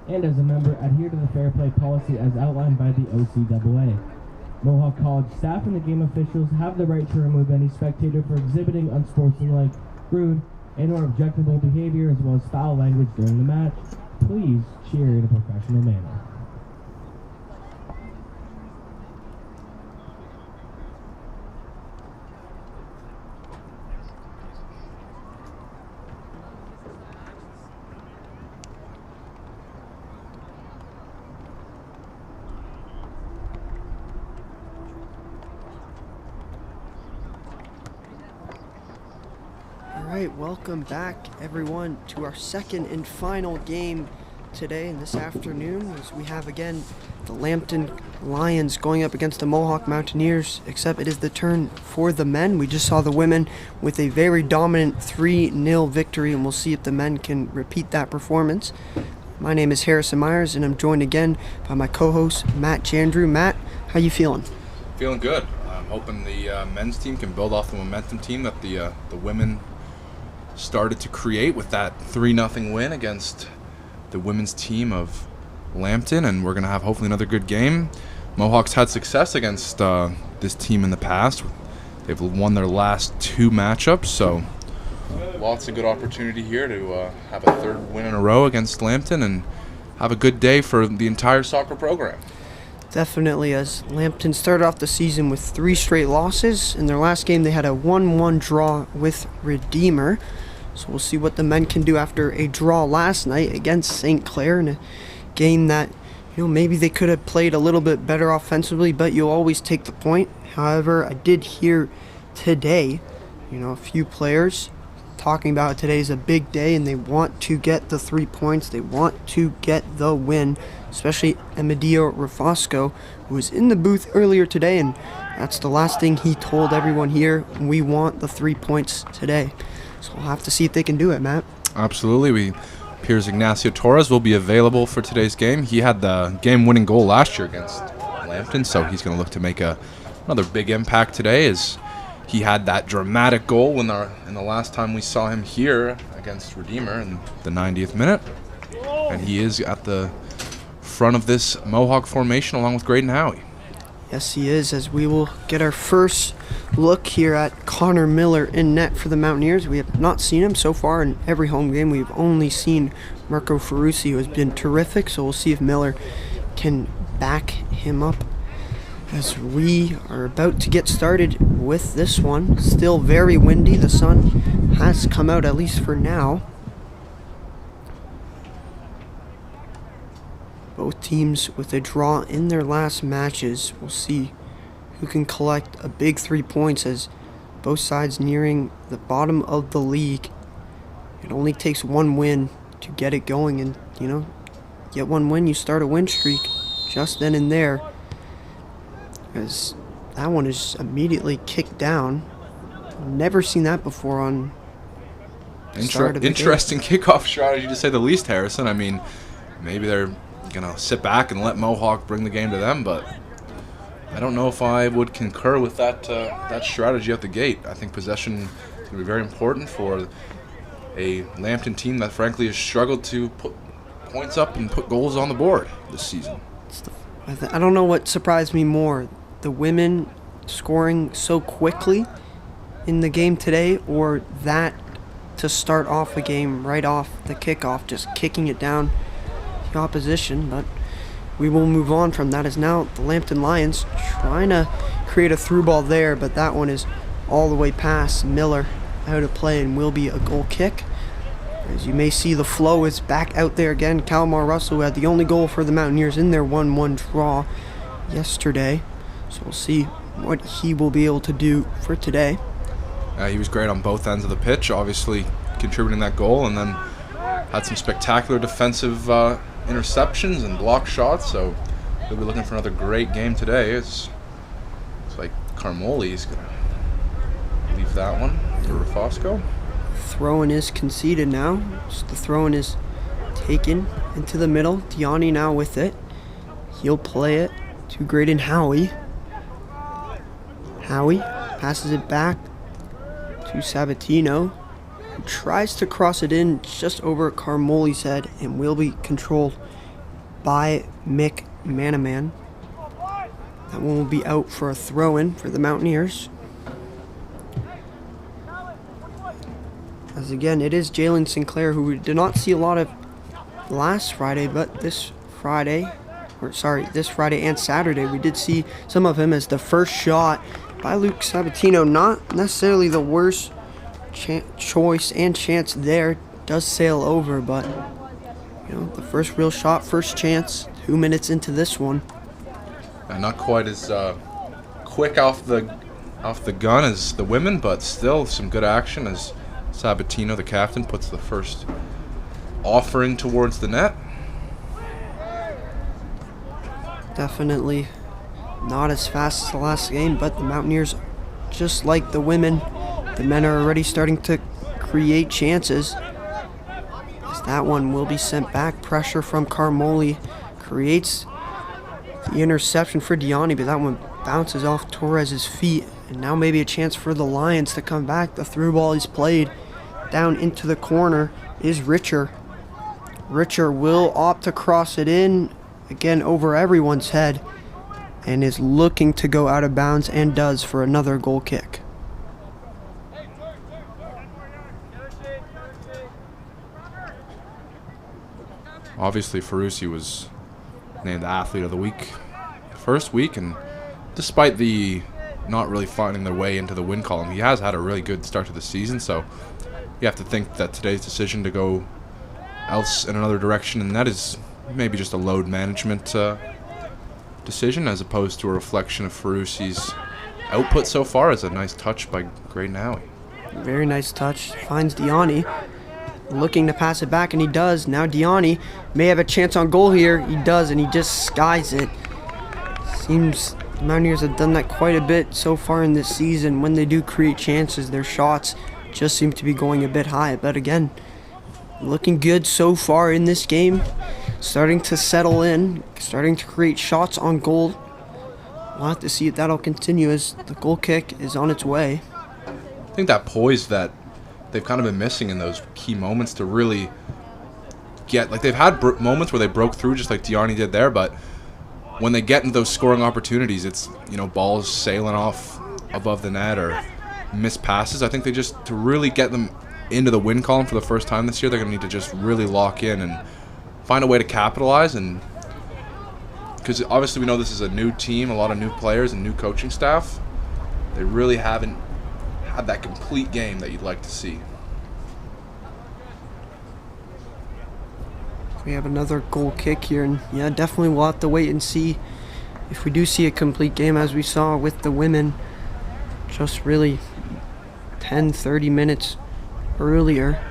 and as a member, adhere to the fair play policy as outlined by the OCAA. Mohawk College staff and the game officials have the right to remove any spectator for exhibiting unsportsmanlike, rude, and/or objectionable behavior as well as foul language during the match. Please cheer in a professional manner. Alright, welcome back everyone to our second and final game today and this afternoon, as we have again the Lambton Lions going up against the Mohawk Mountaineers, except it is the turn for the men. We just saw the women with a very dominant 3-0 victory, and we'll see if the men can repeat that performance. My name is Harrison Myers, and I'm joined again by my co-host Matt Jandrew. Matt, how you feeling? Feeling good. I'm hoping the men's team can build off the momentum team that the women started to create with that 3-0 win against the women's team of Lambton, and we're going to have hopefully another good game. Mohawks had success against this team in the past. They've won their last 2 matchups, so lots of good opportunity here to have a third win in a row against Lambton and have a good day for the entire soccer program. Definitely, as Lambton started off the season with 3 straight losses. In their last game, they had a 1-1 draw with Redeemer. So we'll see what the men can do after a draw last night against St. Clair in a game that, maybe they could have played a little bit better offensively, but you'll always take the point. However, I did hear today, a few players talking about today's a big day and they want to get the 3 points. They want to get the win, especially Emidio Rafosco, who was in the booth earlier today, and that's the last thing he told everyone here. We want the 3 points today. So we'll have to see if they can do it, Matt. Absolutely. Piers Ignacio Torres will be available for today's game. He had the game-winning goal last year against Lambton, so he's going to look to make another big impact today, as he had that dramatic goal in the last time we saw him here against Redeemer in the 90th minute. And he is at the front of this Mohawk formation along with Graydon Howie. Yes, he is, as we will get our first look here at Connor Miller in net for the Mountaineers. We have not seen him so far in every home game. We've only seen Marco Ferrucci, who has been terrific, so we'll see if Miller can back him up as we are about to get started with this one. Still very windy. The sun has come out, at least for now. Both teams with a draw in their last matches. We'll see who can collect a big 3 points, as both sides nearing the bottom of the league. It only takes 1 win to get it going, and get 1 win, you start a win streak just then and there, as that one is immediately kicked down. Never seen that before on interesting kickoff strategy, to say the least, Harrison. I mean, maybe they're gonna sit back and let Mohawk bring the game to them, but I don't know if I would concur with that strategy at the gate. I think possession is gonna be very important for a Lambton team that frankly has struggled to put points up and put goals on the board this season. I don't know what surprised me more, the women scoring so quickly in the game today, or that to start off a game right off the kickoff, just kicking it down the opposition. But we will move on from that, as now the Lambton Lions trying to create a through ball there, but that one is all the way past Miller, out of play, and will be a goal kick. As you may see, the flow is back out there again. Calmar Russell, who had the only goal for the Mountaineers in their 1-1 draw yesterday, so we'll see what he will be able to do for today. He was great on both ends of the pitch, obviously contributing that goal, and then had some spectacular defensive interceptions and block shots, so we'll be looking for another great game today. It's like Carmoli's going to leave that one for Rafosco. Throw-in is conceded now. So the throw-in is taken into the middle. Diani now with it. He'll play it to Graydon Howie. Howie passes it back to Sabatino, who tries to cross it in just over Carmoli's head and will be controlled by McManaman. That one will be out for a throw-in for the Mountaineers. As again, it is Jalen Sinclair, who we did not see a lot of last Friday, but this Friday and Saturday, we did see some of him as the first shot by Luke Sabatino. Not necessarily the worst choice and chance there. Does sail over, but the first real shot, first chance, 2 minutes into this one. And not quite as quick off the gun as the women, but still some good action as Sabatino, the captain, puts the first offering towards the net. Definitely not as fast as the last game, but the Mountaineers, just like the women, the men are already starting to create chances. As that one will be sent back. Pressure from Carmoli creates the interception for Diani, but that one bounces off Torres's feet. And now maybe a chance for the Lions to come back. The through ball is played down into the corner is Richer. Richer will opt to cross it in, again over everyone's head, and is looking to go out of bounds, and does, for another goal kick. Obviously, Ferrucci was named the Athlete of the Week the first week, and despite the not really finding their way into the win column, he has had a really good start to the season, so you have to think that today's decision to go else in another direction, and that is maybe just a load management decision as opposed to a reflection of Ferrucci's output so far. Is a nice touch by Graydon Howie. Very nice touch. Finds Diani, looking to pass it back, and he does. Now Diani may have a chance on goal here. He does, and he just skies it. Seems the Mountaineers have done that quite a bit so far in this season. When they do create chances, their shots just seem to be going a bit high. But again, looking good so far in this game. Starting to settle in, starting to create shots on goal. We'll have to see if that'll continue as the goal kick is on its way. I think that poise that they've kind of been missing in those key moments to really get, like, they've had moments where they broke through just like Diani did there, but when they get into those scoring opportunities, it's, balls sailing off above the net or missed passes. I think they just, to really get them into the win column for the first time this year, they're going to need to just really lock in and find a way to capitalize. And because obviously we know this is a new team, a lot of new players and new coaching staff, they really haven't had that complete game that you'd like to see. We have another goal kick here, and yeah, definitely we'll have to wait and see if we do see a complete game, as we saw with the women just really 10-30 minutes earlier.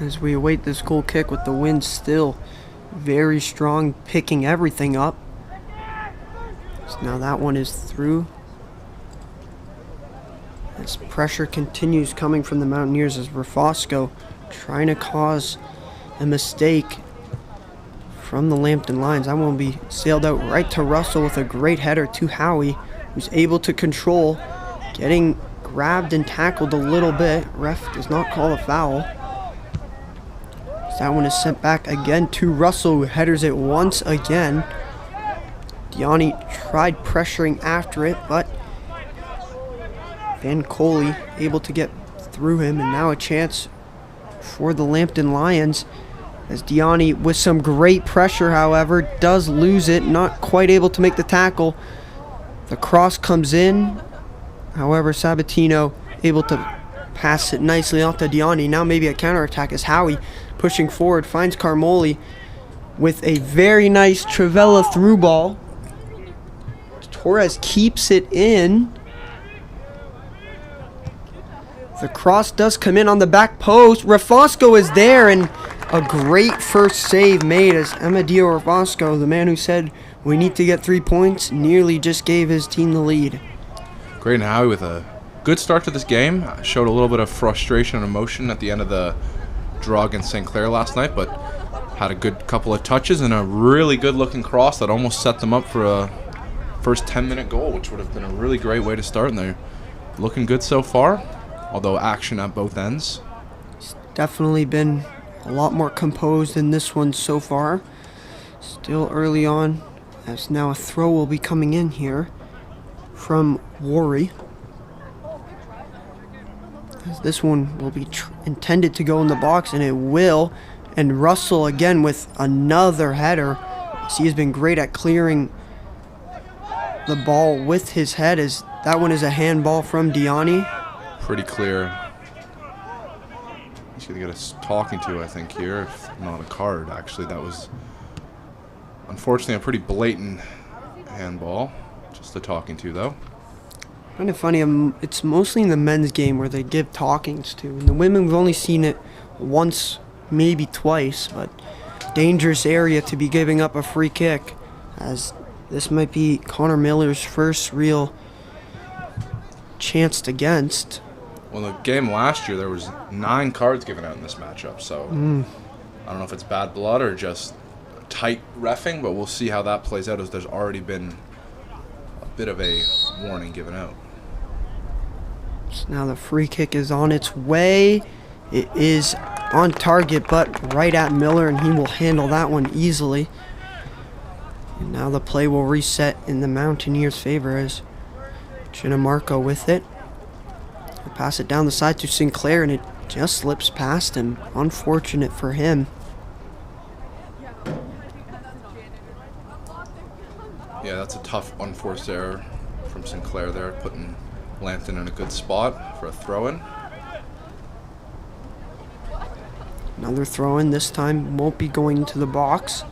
As we await this goal kick with the wind still very strong, picking everything up. So now that one is through. As pressure continues coming from the Mountaineers, as Rafosco trying to cause a mistake from the Lambton Lions. That one will be sailed out right to Russell with a great header to Howie, who's able to control, getting grabbed and tackled a little bit. Ref does not call a foul. So that one is sent back again to Russell, who headers it once again. Diani tried pressuring after it, but Van Coley able to get through him, and now a chance for the Lambton Lions, as Diani, with some great pressure, however, does lose it, not quite able to make the tackle. The cross comes in, however, Sabatino able to pass it nicely off to Diani. Now maybe a counterattack as Howie pushing forward finds Carmoli with a very nice Travella through ball. Torres keeps it in. The cross does come in on the back post. Rafosco is there, and a great first save made as Amadio Rafosco, the man who said we need to get 3 points, nearly just gave his team the lead. Graydon Howie with a good start to this game. Showed a little bit of frustration and emotion at the end of the draw against St. Clair last night, but had a good couple of touches and a really good looking cross that almost set them up for a first 10-minute goal, which would have been a really great way to start, and they're looking good so far. although action at both ends. It's definitely been a lot more composed in this one so far. Still early on, as now a throw will be coming in here from Worry. As this one will be intended to go in the box, and it will. And Russell again with another header. So he has been great at clearing the ball with his head, as that one is a handball from Diani. Pretty clear. He's going to get a talking to, I think, here, if not a card. Actually, that was unfortunately a pretty blatant handball. Just a talking to, though. Kind of funny, it's mostly in the men's game where they give talkings to. In the women, we've only seen it once, maybe twice, but dangerous area to be giving up a free kick, as this might be Connor Miller's first real chance against. Well, in the game last year, there was 9 cards given out in this matchup, so I don't know if it's bad blood or just tight reffing, but we'll see how that plays out, as there's already been a bit of a warning given out. So now the free kick is on its way. It is on target, but right at Miller, and he will handle that one easily. And now the play will reset in the Mountaineers' favor as Ginamarco with it. He'll pass it down the side to Sinclair, and it just slips past him. Unfortunate for him. Yeah, that's a tough unforced error from Sinclair there, putting Lambton in a good spot for a throw-in. Another throw-in, this time won't be going into the box.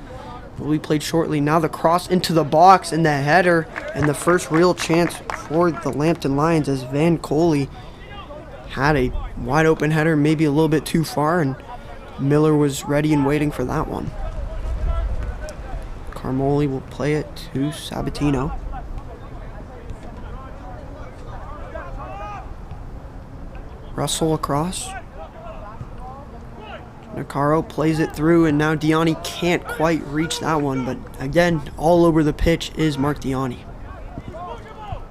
Will be played shortly. Now the cross into the box and the header, and the first real chance for the Lambton Lions, as Van Coley had a wide open header, maybe a little bit too far, and Miller was ready and waiting for that one. Carmoli will play it to Sabatino. Russell across. Nakaro plays it through, and now Diani can't quite reach that one, but again, all over the pitch is Mark Diani.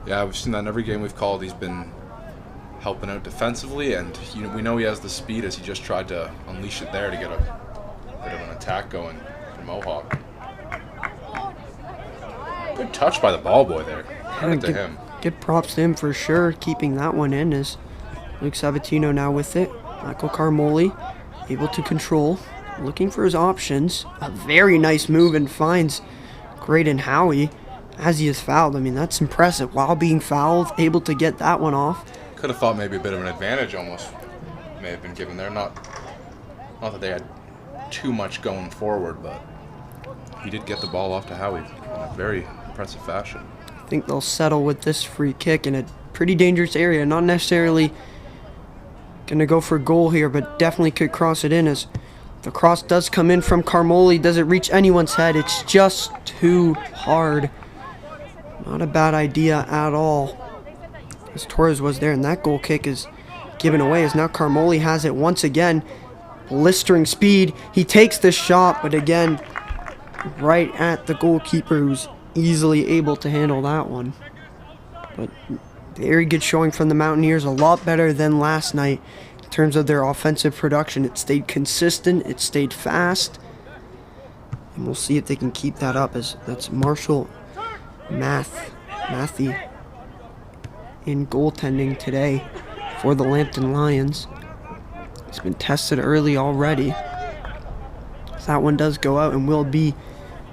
Yeah, we've seen that in every game we've called. He's been helping out defensively, and we know he has the speed, as he just tried to unleash it there to get a bit of an attack going for Mohawk. Good touch by the ball boy there. Credit to him. Give props to him for sure, keeping that one in, as Luke Sabatino now with it. Michael Carmoli able to control, looking for his options. A very nice move, and finds Graydon Howie as he is fouled. I mean, that's impressive. While being fouled, able to get that one off. Could have thought maybe a bit of an advantage almost may have been given there. Not that they had too much going forward, but he did get the ball off to Howie in a very impressive fashion. I think they'll settle with this free kick in a pretty dangerous area. Not necessarily going to go for a goal here, but definitely could cross it in, as the cross does come in from Carmoli. Does it reach anyone's head? It's just too hard. Not a bad idea at all, as Torres was there, and that goal kick is given away, as now Carmoli has it once again. Blistering speed. He takes the shot, but again, right at the goalkeeper, who's easily able to handle that one. But very good showing from the Mountaineers, a lot better than last night in terms of their offensive production. It stayed consistent, it stayed fast, and we'll see if they can keep that up, as that's Marshall Matthew in goaltending today for the Lambton Lions. He's been tested early already. So that one does go out and will be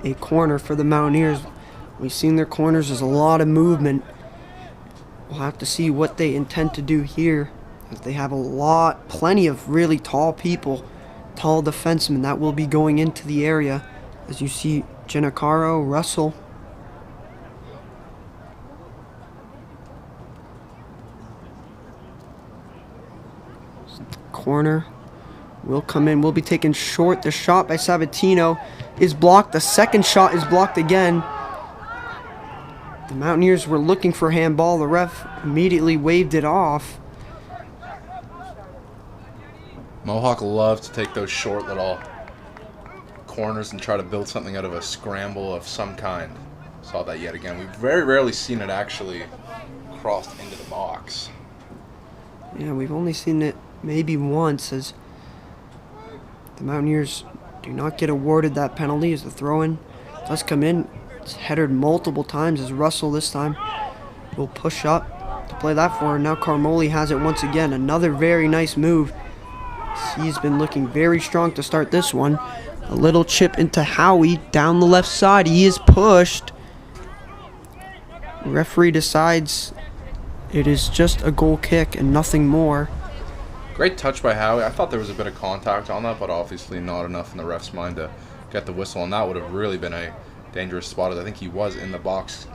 a corner for the Mountaineers. We've seen their corners, there's a lot of movement. We'll have to see what they intend to do here, as they have plenty of really tall people, tall defensemen that will be going into the area. As you see, Giancarlo, Russell. Corner will come in, will be taken short. The shot by Sabatino is blocked. The second shot is blocked again. The Mountaineers were looking for handball. The ref immediately waved it off. Mohawk loves to take those short little corners and try to build something out of a scramble of some kind. Saw that yet again. We've very rarely seen it actually crossed into the box. Yeah, we've only seen it maybe once as the Mountaineers do not get awarded that penalty as the throw-in does come in. It's headed multiple times as Russell this time will push up to play that forward. Now Carmoli has it once again. Another very nice move. He's been looking very strong to start this one. A little chip into Howie down the left side. He is pushed. The referee decides it is just a goal kick and nothing more. Great touch by Howie. I thought there was a bit of contact on that, but obviously not enough in the ref's mind to get the whistle, and that would have really been a dangerous spot, as I think he was in the box.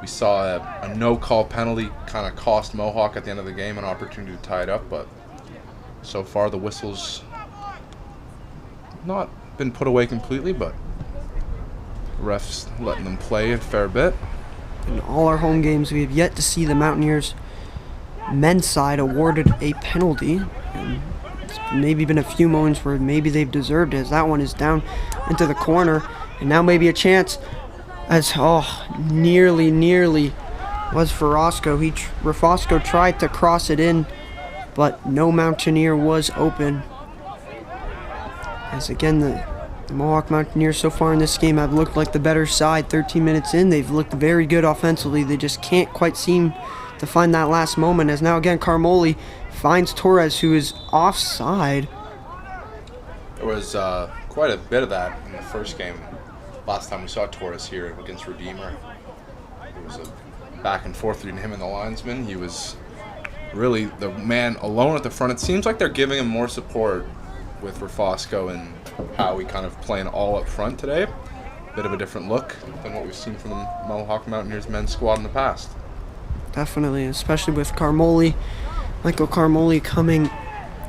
We saw a no-call penalty kind of cost Mohawk at the end of the game an opportunity to tie it up, but so far the whistle's not been put away completely, but refs letting them play a fair bit. In all our home games, we have yet to see the Mountaineers men's side awarded a penalty. And it's maybe been a few moments where maybe they've deserved it, as that one is down into the corner. And now maybe a chance as, nearly was for Roscoe. Roscoe tried to cross it in, but no Mountaineer was open. As again, the Mohawk Mountaineers so far in this game have looked like the better side. 13 minutes in, they've looked very good offensively. They just can't quite seem to find that last moment, as now again Carmoli finds Torres, who is offside. There was quite a bit of that in the first game. Last time we saw Torres here against Redeemer, it was a back and forth between him and the linesman. He was really the man alone at the front. It seems like they're giving him more support with Rafosco and Howie kind of playing all up front today. Bit of a different look than what we've seen from the Mohawk Mountaineers men's squad in the past. Definitely, especially with Carmoli, Michael Carmoli coming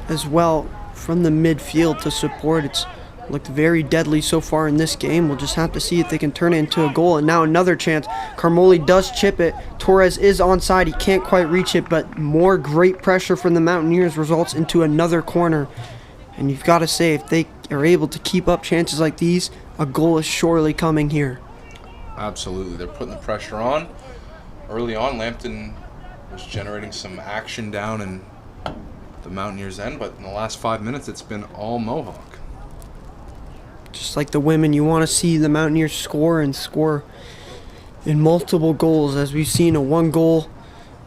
as well from the midfield to support. It's looked very deadly so far in this game. We'll just have to see if they can turn it into a goal. And now another chance. Carmoli does chip it. Torres is onside. He can't quite reach it, but more great pressure from the Mountaineers results into another corner. And you've got to say, if they are able to keep up chances like these, a goal is surely coming here. Absolutely. They're putting the pressure on. Early on, Lambton was generating some action down in the Mountaineers' end, but in the last 5 minutes, it's been all Mohawk. Just like the women, you want to see the Mountaineers score and score in multiple goals, as we've seen a 1-goal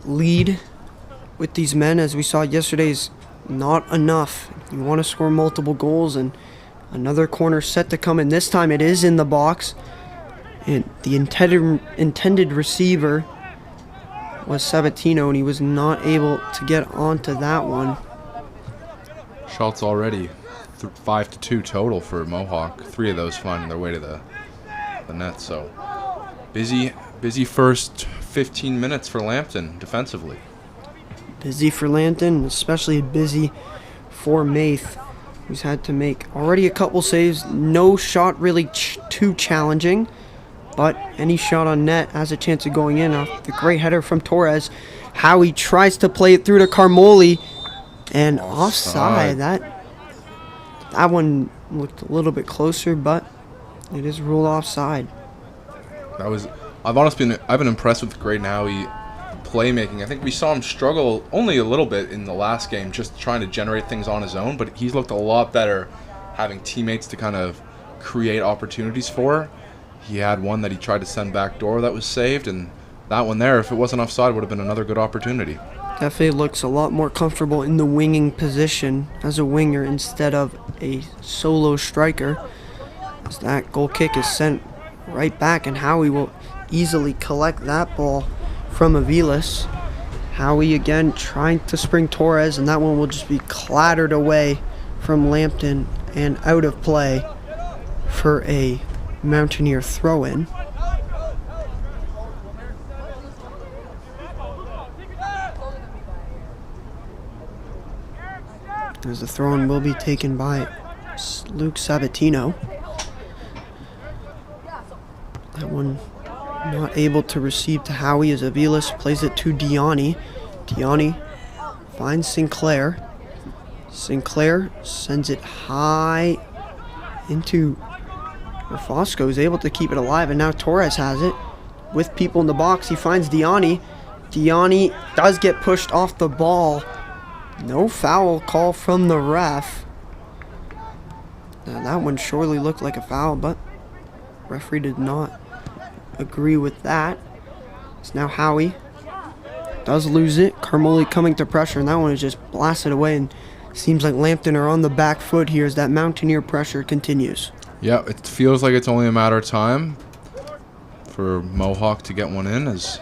lead with these men, as we saw yesterday's not enough. You want to score multiple goals, and another corner set to come, and this time it is in the box. And the intended receiver was Sabatino, and he was not able to get onto that one. Shots already 5-2 total for Mohawk. 3 of those finding their way to the net. So busy first 15 minutes for Lambton defensively. Busy for Lambton, especially busy for Maith, who's had to make already a couple saves. No shot really too challenging, but any shot on net has a chance of going in off the great header from Torres. Howie tries to play it through to Carmoli, and offside. That one looked a little bit closer, but it is ruled offside. I've been impressed with Great Howie playmaking. I think we saw him struggle only a little bit in the last game, just trying to generate things on his own, but he's looked a lot better having teammates to kind of create opportunities for. He had one that he tried to send back door that was saved, and that one there, if it wasn't offside, would have been another good opportunity. Definitely looks a lot more comfortable in the winging position as a winger instead of a solo striker, as that goal kick is sent right back, and Howie will easily collect that ball from Aviles. Howie again trying to spring Torres, and that one will just be clattered away from Lambton and out of play for a Mountaineer throw-in. As the throw-in will be taken by Luke Sabatino. That one not able to receive to Howie as Aviles plays it to Diani. Diani finds Sinclair. Sinclair sends it high into Rafosco, is able to keep it alive, and now Torres has it. With people in the box, he finds Diani. Diani does get pushed off the ball No foul call from the ref. Now that one surely looked like a foul, but referee did not agree with that. It's now Howie. Does lose it. Carmoli coming to pressure, and that one is just blasted away, and seems like Lambton are on the back foot here as that Mountaineer pressure continues. Yeah, it feels like it's only a matter of time for Mohawk to get one in, as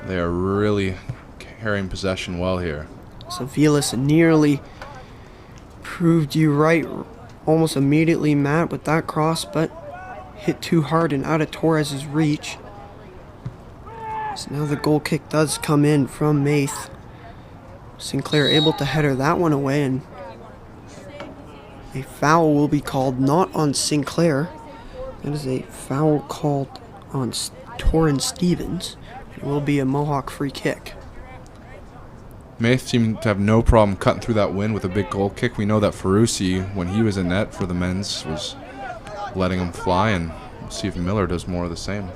they are really carrying possession well here. So Vilas nearly proved you right almost immediately, Matt, with that cross, but hit too hard and out of Torres' reach. So now the goal kick does come in from Maith. Sinclair able to header that one away, and a foul will be called, not on Sinclair. That is a foul called on Torrin Stevens. It will be a Mohawk free kick. Maith seemed to have no problem cutting through that wind with a big goal kick. We know that Ferrucci, when he was in net for the men's, was letting him fly, and we'll see if Miller does more of the same.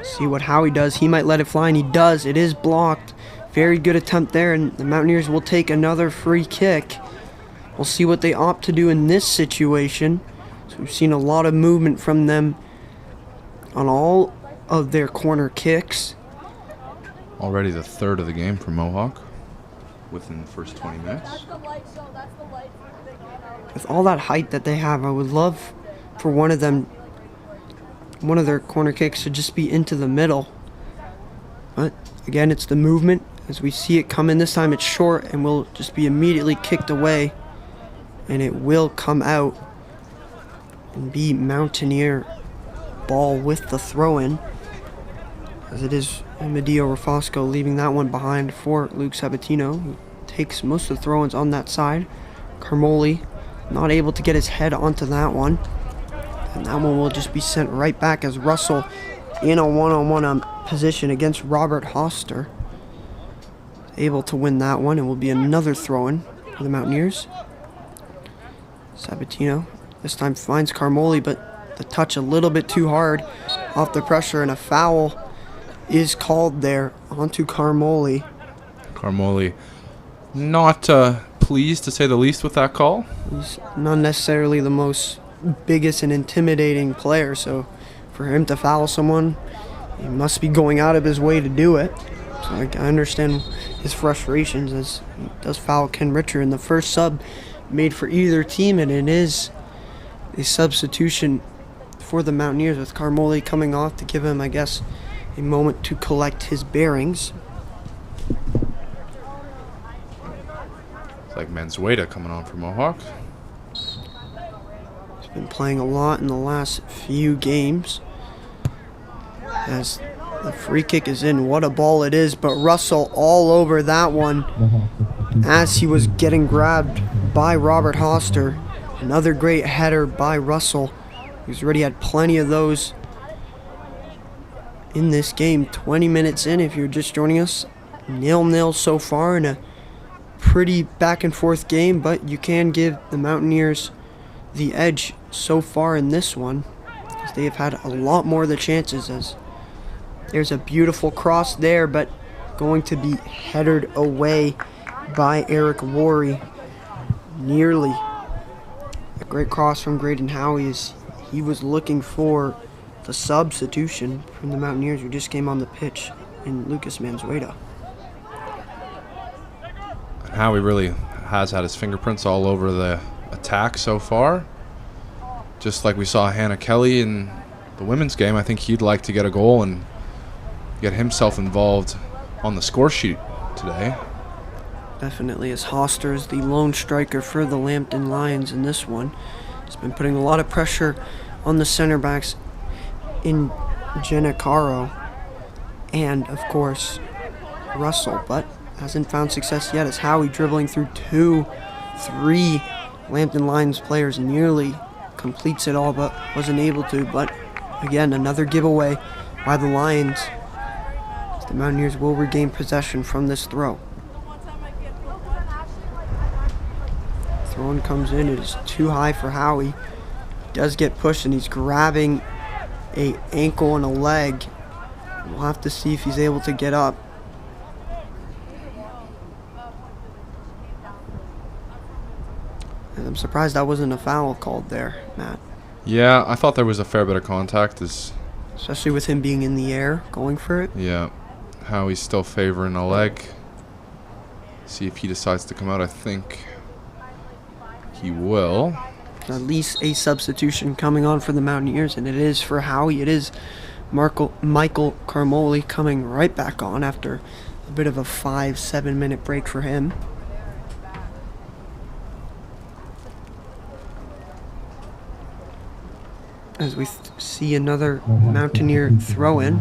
See what Howie does. He might let it fly, and he does. It is blocked. Very good attempt there, and the Mountaineers will take another free kick. We'll see what they opt to do in this situation. So we've seen a lot of movement from them on all of their corner kicks. Already the third of the game for Mohawk within the first 20 minutes. With all that height that they have, I would love for one of their corner kicks to just be into the middle. But again, it's the movement. As we see it come in this time, it's short and will just be immediately kicked away. And it will come out and be Mountaineer ball with the throw-in. As it is Amadeo Rafosco leaving that one behind for Luke Sabatino, who takes most of the throw-ins on that side. Carmoli not able to get his head onto that one. And that one will just be sent right back as Russell in a one-on-one position against Robert Hoster. Able to win that one. It will be another throw-in for the Mountaineers. Sabatino this time finds Carmoli, but the touch a little bit too hard off the pressure, and a foul is called there onto Carmoli. Carmoli not pleased, to say the least, with that call. He's not necessarily the most biggest and intimidating player, so for him to foul someone, he must be going out of his way to do it. So I understand his frustrations, as he does foul Ken Richer in the first sub made for either team, and it is a substitution for the Mountaineers, with Carmoli coming off to give him, I guess, a moment to collect his bearings. It's like Manzueta coming on for Mohawk. He's been playing a lot in the last few games. As the free kick is in, what a ball it is, but Russell all over that one as he was getting grabbed by Robert Hoster. Another great header by Russell, who's already had plenty of those in this game. 20 minutes in, if you're just joining us. 0-0 so far in a pretty back and forth game, but you can give the Mountaineers the edge so far in this one, as they have had a lot more of the chances. As there's a beautiful cross there, but going to be headed away by Eric Worry. Nearly. A great cross from Graydon Howie, as he was looking for the substitution from the Mountaineers, who just came on the pitch in Lucas Manzueta. Howie really has had his fingerprints all over the attack so far. Just like we saw Hannah Kelly in the women's game, I think he'd like to get a goal and get himself involved on the score sheet today. Definitely, as Hoster is the lone striker for the Lambton Lions in this one. He's been putting a lot of pressure on the center backs in Genacaro and, of course, Russell, but hasn't found success yet, as Howie dribbling through 2-3 Lambton Lions players nearly completes it all, but wasn't able to. But again, another giveaway by the Lions. The Mountaineers will regain possession from this throw. Throw-in comes in. It is too high for Howie. He does get pushed, and he's grabbing an ankle and a leg. We'll have to see if he's able to get up. And I'm surprised that wasn't a foul called there, Matt. Yeah, I thought there was a fair bit of contact. Especially with him being in the air, going for it. Yeah, Howie's still favoring a leg. See if he decides to come out. I think he will. At least a substitution coming on for the Mountaineers, and it is for Howie. It is Michael Carmoli coming right back on after a bit of a 5-7 minute break for him. As we see another Mountaineer throw in.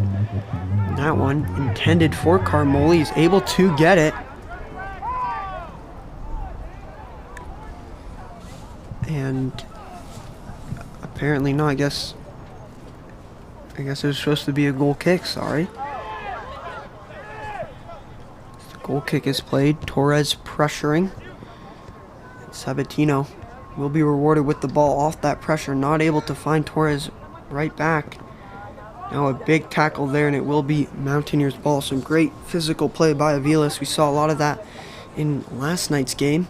That one intended for Carmoli. He's able to get it. And apparently not. I guess it was supposed to be a goal kick. Sorry. The goal kick is played. Torres pressuring. Sabatino will be rewarded with the ball off that pressure. Not able to find Torres right back. Now a big tackle there, and it will be Mountaineers ball. Some great physical play by Aviles. We saw a lot of that in last night's game.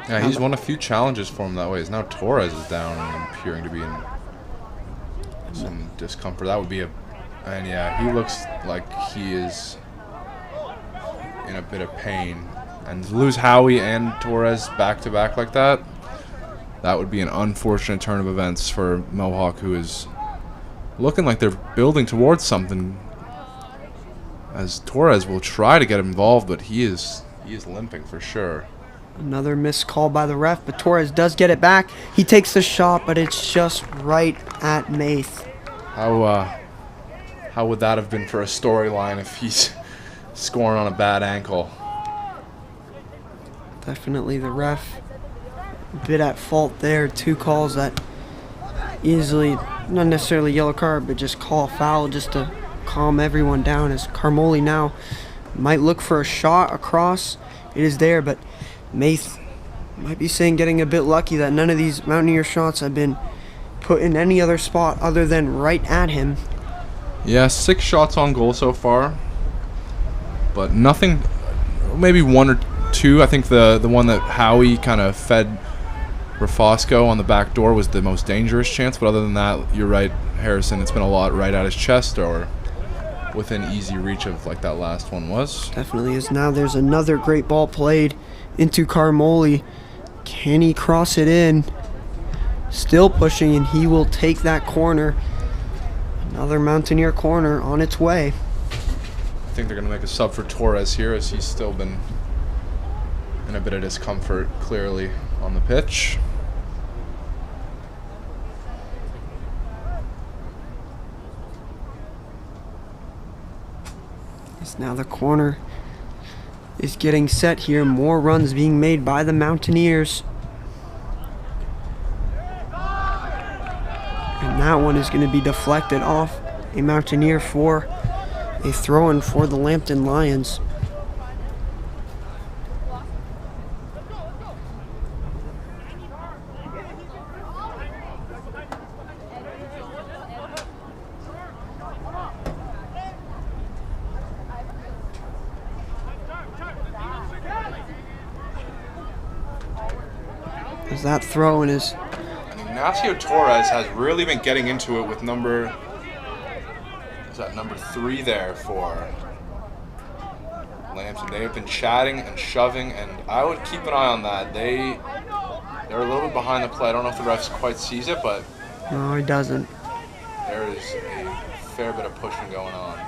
Yeah, he's won a few challenges for him that way. Now Torres is down and appearing to be in some discomfort. That would be and yeah, he looks like he is in a bit of pain. And to lose Howie and Torres back to back like that would be an unfortunate turn of events for Mohawk, who is looking like they're building towards something. As Torres will try to get involved, but he is limping for sure. Another missed call by the ref, but Torres does get it back. He takes the shot, but it's just right at Maith. How would that have been for a storyline if he's scoring on a bad ankle? Definitely the ref a bit at fault there. 2 calls that easily, not necessarily yellow card, but just call a foul just to calm everyone down, as Carmoli now might look for a shot across. It is there, but Maith might be saying getting a bit lucky that none of these Mountaineer shots have been put in any other spot other than right at him. Yeah, 6 shots on goal so far, but nothing, maybe 1 or 2. I think the one that Howie kind of fed Rafosco on the back door was the most dangerous chance, but other than that, you're right, Harrison, it's been a lot right at his chest or within easy reach of like that last one was. Definitely is. Now there's another great ball played into Carmoli. Can he cross it in? Still pushing, and he will take that corner. Another Mountaineer corner on its way. I think they're going to make a sub for Torres here, as he's still been in a bit of discomfort clearly on the pitch. Now the corner is getting set here. More runs being made by the Mountaineers. And that one is going to be deflected off a Mountaineer for a throw-in for the Lambton Lions. As that throw-in is... Ignacio Torres has really been getting into it with number 3 there for Lambton. They have been chatting and shoving, and I would keep an eye on that. They're a little bit behind the play. I don't know if the refs quite sees it, but no, he doesn't. There is a fair bit of pushing going on.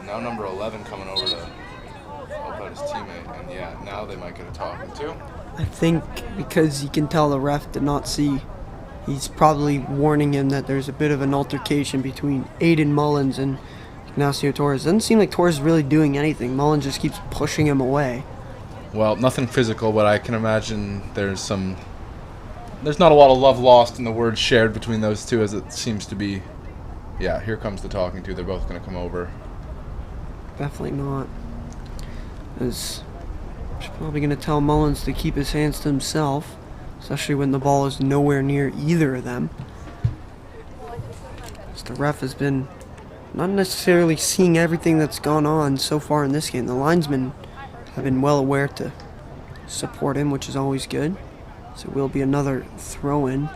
Now number 11 coming over to help out his teammate, and yeah, now they might get a talking to. I think because you can tell the ref did not see, he's probably warning him that there's a bit of an altercation between Aiden Mullins and Ignacio Torres. Doesn't seem like Torres is really doing anything. Mullins just keeps pushing him away. Well, nothing physical, but I can imagine there's not a lot of love lost in the words shared between those two, as it seems to be. Yeah, here comes the talking to. They're both going to come over. Definitely not. He's probably going to tell Mullins to keep his hands to himself, especially when the ball is nowhere near either of them. As the ref has been not necessarily seeing everything that's gone on so far in this game. The linesmen have been well aware to support him, which is always good. So it will be another throw-in.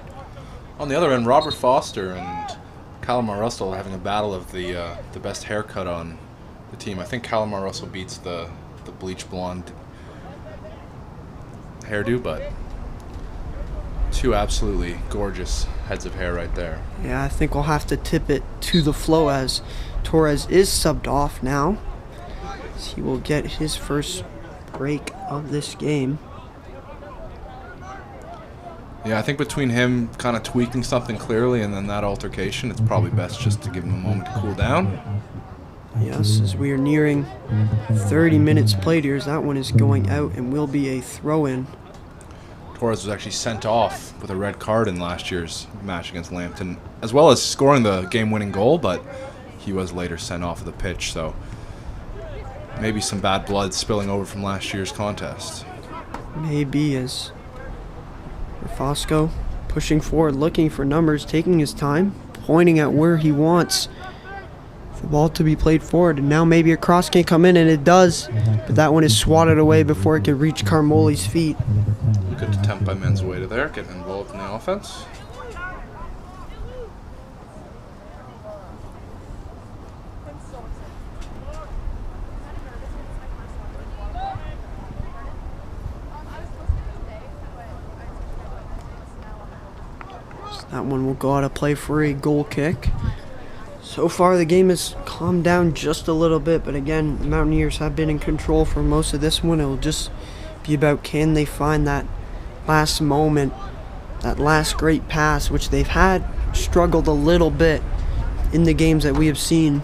On the other end, Robert Foster and Calamar Russell having a battle of the best haircut on the team. I think Calamar Russell beats the bleach blonde hairdo, but two absolutely gorgeous heads of hair right there. Yeah, I think we'll have to tip it to the flow as Torres is subbed off now. So he will get his first break of this game. Yeah, I think between him kind of tweaking something clearly and then that altercation, it's probably best just to give him a moment to cool down. Yes, as we are nearing 30 minutes played here, as that one is going out and will be a throw-in. Torres was actually sent off with a red card in last year's match against Lambton, as well as scoring the game-winning goal, but he was later sent off of the pitch, so maybe some bad blood spilling over from last year's contest. Maybe, as Fosco pushing forward, looking for numbers, taking his time, pointing at where he wants the ball to be played forward, and now maybe a cross can come in, and it does, but that one is swatted away before it could reach Carmoli's feet. Good attempt by Manzueta there, getting involved in the offense. So that one will go out of play for a goal kick. So far the game has calmed down just a little bit, but again, the Mountaineers have been in control for most of this one. It will just be about, can they find that last moment, that last great pass, which they've had struggled a little bit in the games that we have seen.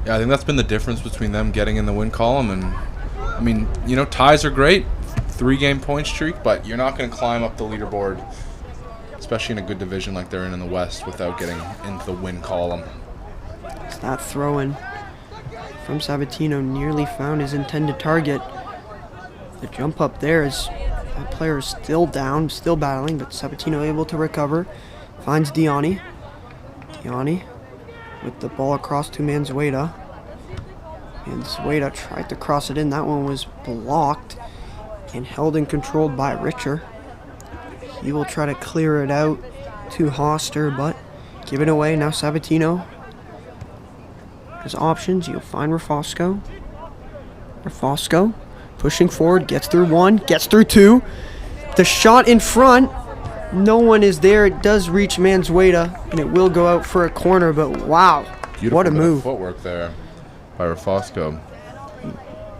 Yeah, I think that's been the difference between them getting in the win column and, I mean, you know, ties are great, 3-game point streak, but you're not going to climb up the leaderboard, especially in a good division like they're in the West, without getting into the win column. It's that throw-in from Sabatino nearly found his intended target. The jump up there is, that player is still down, still battling, but Sabatino able to recover. Finds Diani. Diani with the ball across to Manzueta. Manzueta tried to cross it in. That one was blocked and held and controlled by Richer. He will try to clear it out to Hoster, but give it away. Now Sabatino has options. You'll find Rafosco. Rafosco pushing forward, gets through one, gets through two. The shot in front, no one is there. It does reach Manzueta, and it will go out for a corner, but wow, Beautiful what a move. Footwork there by Rafosco.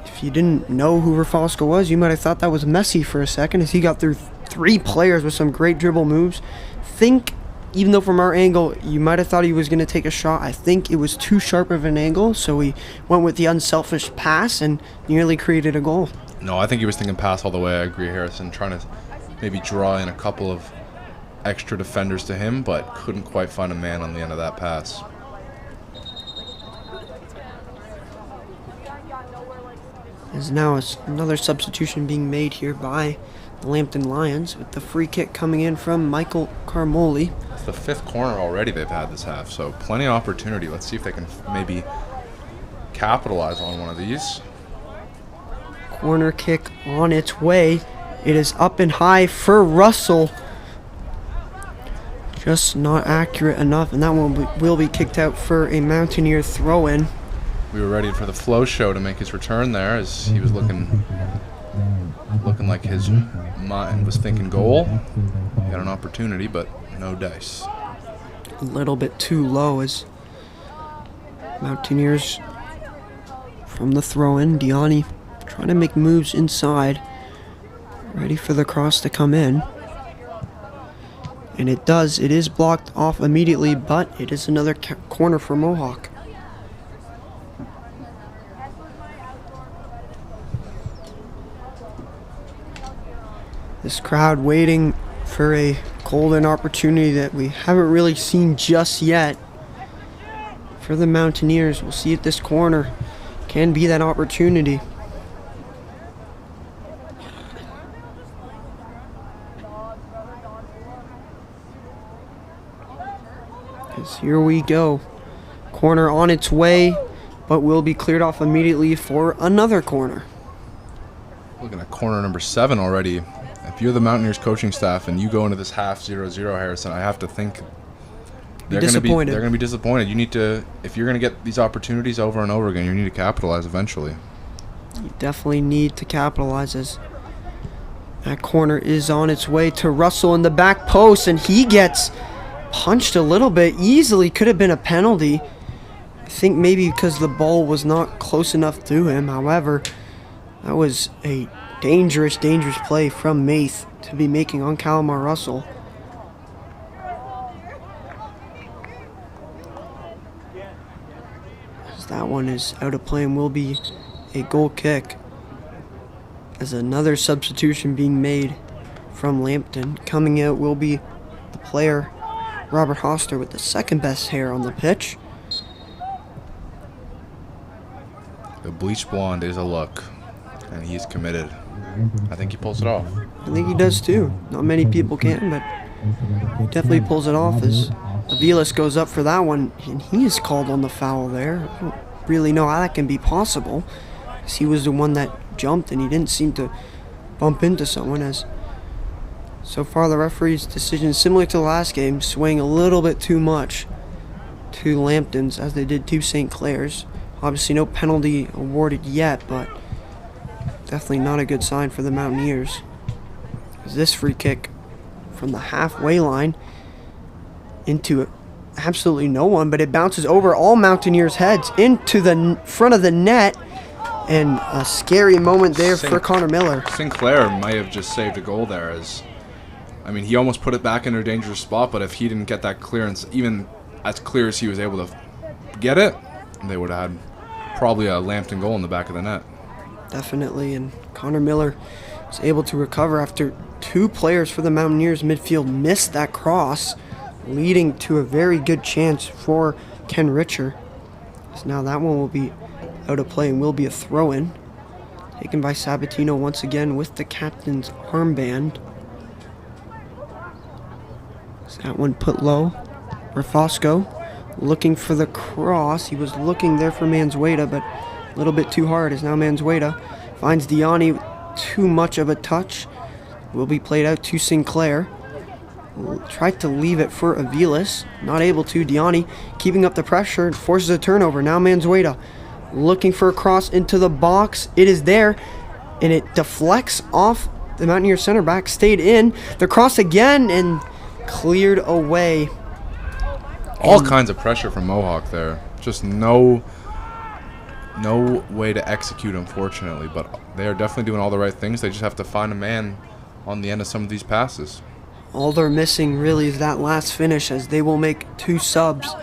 If you didn't know who Rafosco was, you might have thought that was Messi for a second, as he got through 3 players with some great dribble moves. Even though from our angle you might have thought he was going to take a shot, I think it was too sharp of an angle, so he went with the unselfish pass and nearly created a goal. No, I think he was thinking pass all the way. I agree, Harrison, trying to maybe draw in a couple of extra defenders to him, but couldn't quite find a man on the end of that pass. There's now another substitution being made here by the Lambton Lions, with the free kick coming in from Michael Carmoli. It's the 5th corner already they've had this half, so plenty of opportunity. Let's see if they can maybe capitalize on one of these. Corner kick on its way. It is up and high for Russell. Just not accurate enough, and that one will be kicked out for a Mountaineer throw-in. We were ready for the Flow Show to make his return there, as he was looking like his mind was thinking goal. He had an opportunity, but no dice. A little bit too low as Mountaineers from the throw-in. Diani trying to make moves inside, ready for the cross to come in. And it does. It is blocked off immediately, but it is another corner for Mohawk. This crowd waiting for a golden opportunity that we haven't really seen just yet for the Mountaineers. We'll see if this corner can be that opportunity. As here we go. Corner on its way, but will be cleared off immediately for another corner. Looking at corner number 7 already. If you're the Mountaineers coaching staff and you go into this half 0-0, Harrison, I have to think they're going to be disappointed. You need to, if you're going to get these opportunities over and over again, you need to capitalize eventually. You definitely need to capitalize as that corner is on its way to Russell in the back post, and he gets punched a little bit. Easily could have been a penalty. I think maybe because the ball was not close enough to him. However, that was a dangerous play from Maith to be making on Calamar Russell. As that one is out of play and will be a goal kick. As another substitution being made from Lambton. Coming out will be the player Robert Hoster with the second best hair on the pitch. The bleach blonde is a look, and he's committed. I think he pulls it off. I think he does too. Not many people can, but he definitely pulls it off as Aviles goes up for that one, and he is called on the foul there. I don't really know how that can be possible, because he was the one that jumped and he didn't seem to bump into someone. As so far the referee's decision is similar to the last game, swaying a little bit too much to Lambton's as they did to St. Clair's. Obviously no penalty awarded yet, but definitely not a good sign for the Mountaineers. As this free kick from the halfway line into absolutely no one, but it bounces over all Mountaineers' heads into the front of the net. And a scary moment there for Connor Miller. Sinclair might have just saved a goal there. I mean, he almost put it back in a dangerous spot, but if he didn't get that clearance, even as clear as he was able to get it, they would have had probably a Lambton goal in the back of the net. Definitely, and Connor Miller was able to recover after 2 players for the Mountaineers midfield missed that cross, leading to a very good chance for Ken Richer. So now that one will be out of play and will be a throw-in. Taken by Sabatino once again with the captain's armband. So that one put low. Rafosco looking for the cross. He was looking there for Manzueta, but a little bit too hard as now Manzueta finds Diani. Too much of a touch. Will be played out to Sinclair. Tried to leave it for Aviles. Not able to. Diani keeping up the pressure. Forces a turnover. Now Manzueta looking for a cross into the box. It is there, and it deflects off the Mountaineer center back. Stayed in. The cross again, and cleared away. All kinds of pressure from Mohawk there. Just no way to execute, unfortunately. But they are definitely doing all the right things. They just have to find a man on the end of some of these passes. All they're missing really is that last finish, as they will make 2 subs.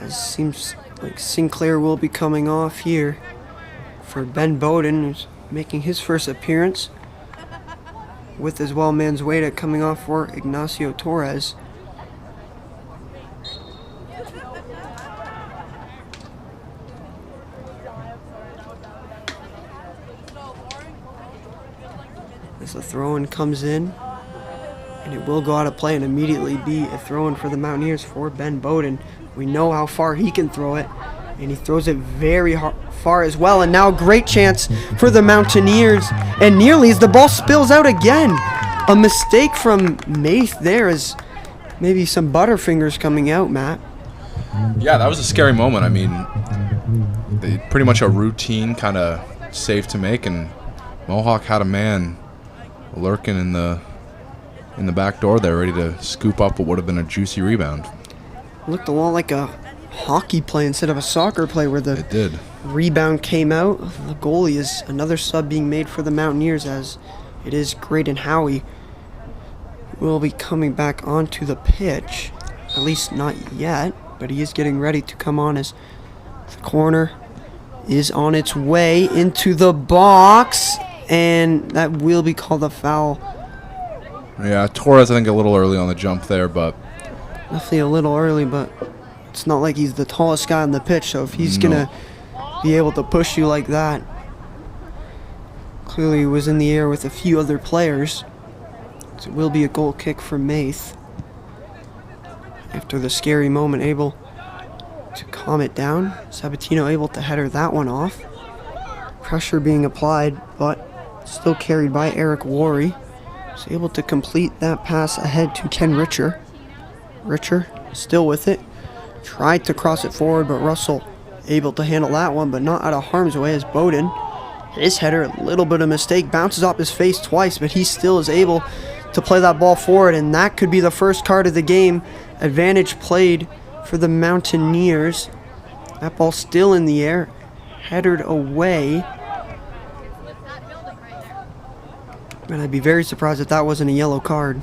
It seems like Sinclair will be coming off here for Ben Bowden, who's making his first appearance, with as well Manzueta coming off for Ignacio Torres. As the throw-in comes in, and it will go out of play and immediately be a throw-in for the Mountaineers for Ben Bowden. We know how far he can throw it, and he throws it very far as well. And now great chance for the Mountaineers, and nearly as the ball spills out again. A mistake from Maith there, as maybe some butterfingers coming out, Matt. Yeah, that was a scary moment. I mean, pretty much a routine kind of save to make, and Mohawk had a man lurking in the back door there, ready to scoop up what would have been a juicy rebound. Looked a lot like a hockey play instead of a soccer play, where the rebound came out. The goalie is another sub being made for the Mountaineers, as it is Graydon Howie will be coming back onto the pitch. At least not yet, but he is getting ready to come on, as the corner is on its way into the box, and that will be called a foul. Yeah, Torres, I think, a little early on the jump there, but Definitely a little early, but it's not like he's the tallest guy on the pitch, so if he's gonna be able to push you like that. Clearly he was in the air with a few other players. So it will be a goal kick for Maith. After the scary moment, able to calm it down. Sabatino able to header that one off. Pressure being applied, but Still carried by Eric Worry. Was able to complete that pass ahead to Ken Richer. Richer still with it. Tried to cross it forward, but Russell able to handle that one, but not out of harm's way as Bowden. His header, a little bit of mistake, bounces off his face twice, but he still is able to play that ball forward, and that could be the first card of the game. Advantage played for the Mountaineers. That ball still in the air, headed away. And I'd be very surprised if that wasn't a yellow card.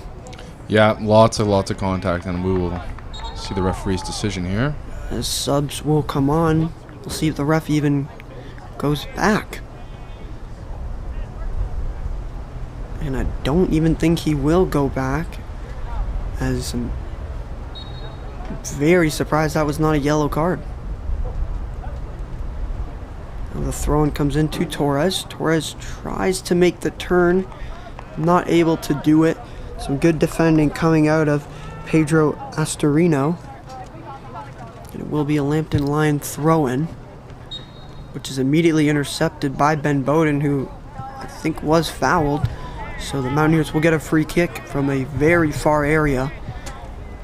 Yeah, lots of contact, and we will see the referee's decision here. As subs will come on, we'll see if the ref even goes back. And I don't even think he will go back, as I'm very surprised that was not a yellow card. Now the throw-in comes into Torres. Torres tries to make the turn, not able to do it. Some good defending coming out of Pedro Astorino. And it will be a Lambton Lion throw-in, which is immediately intercepted by Ben Bowden, who I think was fouled. So the Mountaineers will get a free kick from a very far area.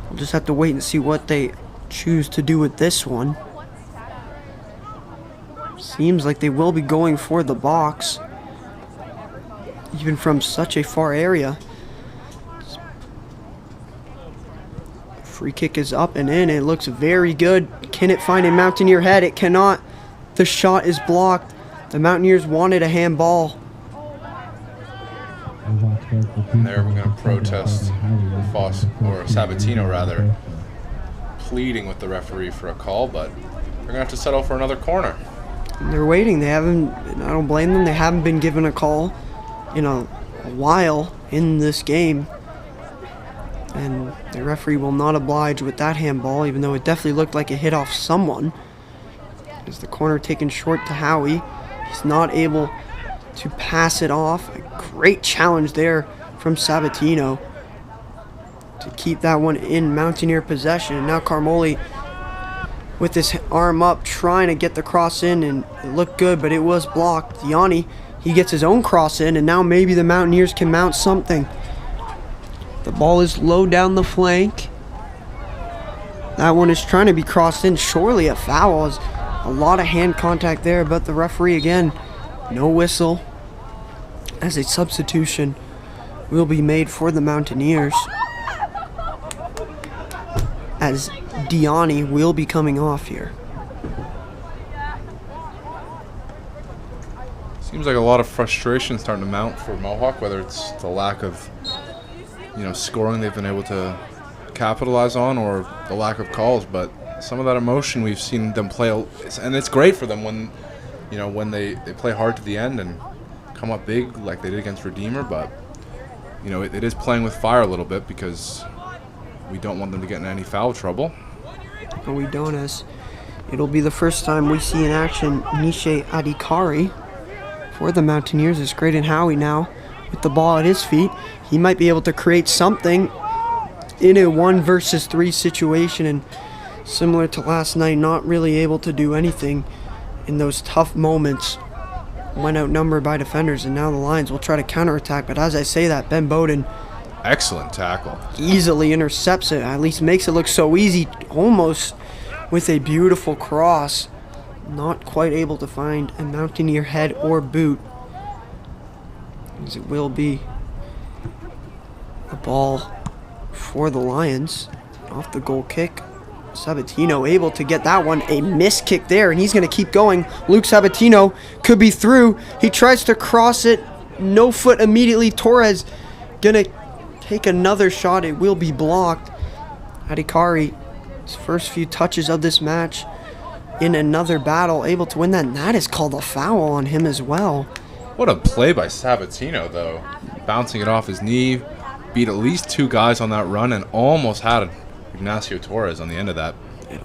We'll just have to wait and see what they choose to do with this one. Seems like they will be going for the box, even from such a far area. Free kick is up and in. It looks very good. Can it find a Mountaineer head? It cannot. The shot is blocked. The Mountaineers wanted a handball. And there we're going to protest Sabatino rather, pleading with the referee for a call, but they're going to have to settle for another corner. And they're waiting. They haven't, I don't blame them, they haven't been given a call in a while in this game. And the referee will not oblige with that handball, even though it definitely looked like it hit off someone. As the corner taken short to Howie. He's not able to pass it off. A great challenge there from Sabatino to keep that one in Mountaineer possession. And now Carmoli with his arm up trying to get the cross in, and it looked good, but it was blocked. Diani, he gets his own cross in, and now maybe the Mountaineers can mount something. The ball is low down the flank. That one is trying to be crossed in. Surely a foul. Is a lot of hand contact there, but the referee again, no whistle, as a substitution will be made for the Mountaineers, as Diani will be coming off here. Seems like a lot of frustration starting to mount for Mohawk, whether it's the lack of scoring they've been able to capitalize on, or the lack of calls. But some of that emotion we've seen them play, and it's great for them when when they play hard to the end and come up big like they did against Redeemer. But it is playing with fire a little bit, because we don't want them to get in any foul trouble. No, we don't, as it'll be the first time we see in action Nishe Adikari for the Mountaineers. It's Graydon Howie now with the ball at his feet. He might be able to create something in a 1 versus 3 situation, and similar to last night, not really able to do anything in those tough moments when outnumbered by defenders. And now the Lions will try to counterattack, but as I say that, Ben Bowden, excellent tackle, easily intercepts it, at least makes it look so easy, almost with a beautiful cross. Not quite able to find a Mountaineer head or boot, as it will be the ball for the Lions off the goal kick. Sabatino able to get that one, a missed kick there, and he's going to keep going. Luke Sabatino could be through. He tries to cross it, no foot immediately. Torres going to take another shot. It will be blocked. Adikari, his first few touches of this match in another battle, able to win that, and that is called a foul on him as well. What a play by Sabatino, though. Bouncing it off his knee, beat at least 2 guys on that run, and almost had Ignacio Torres on the end of that.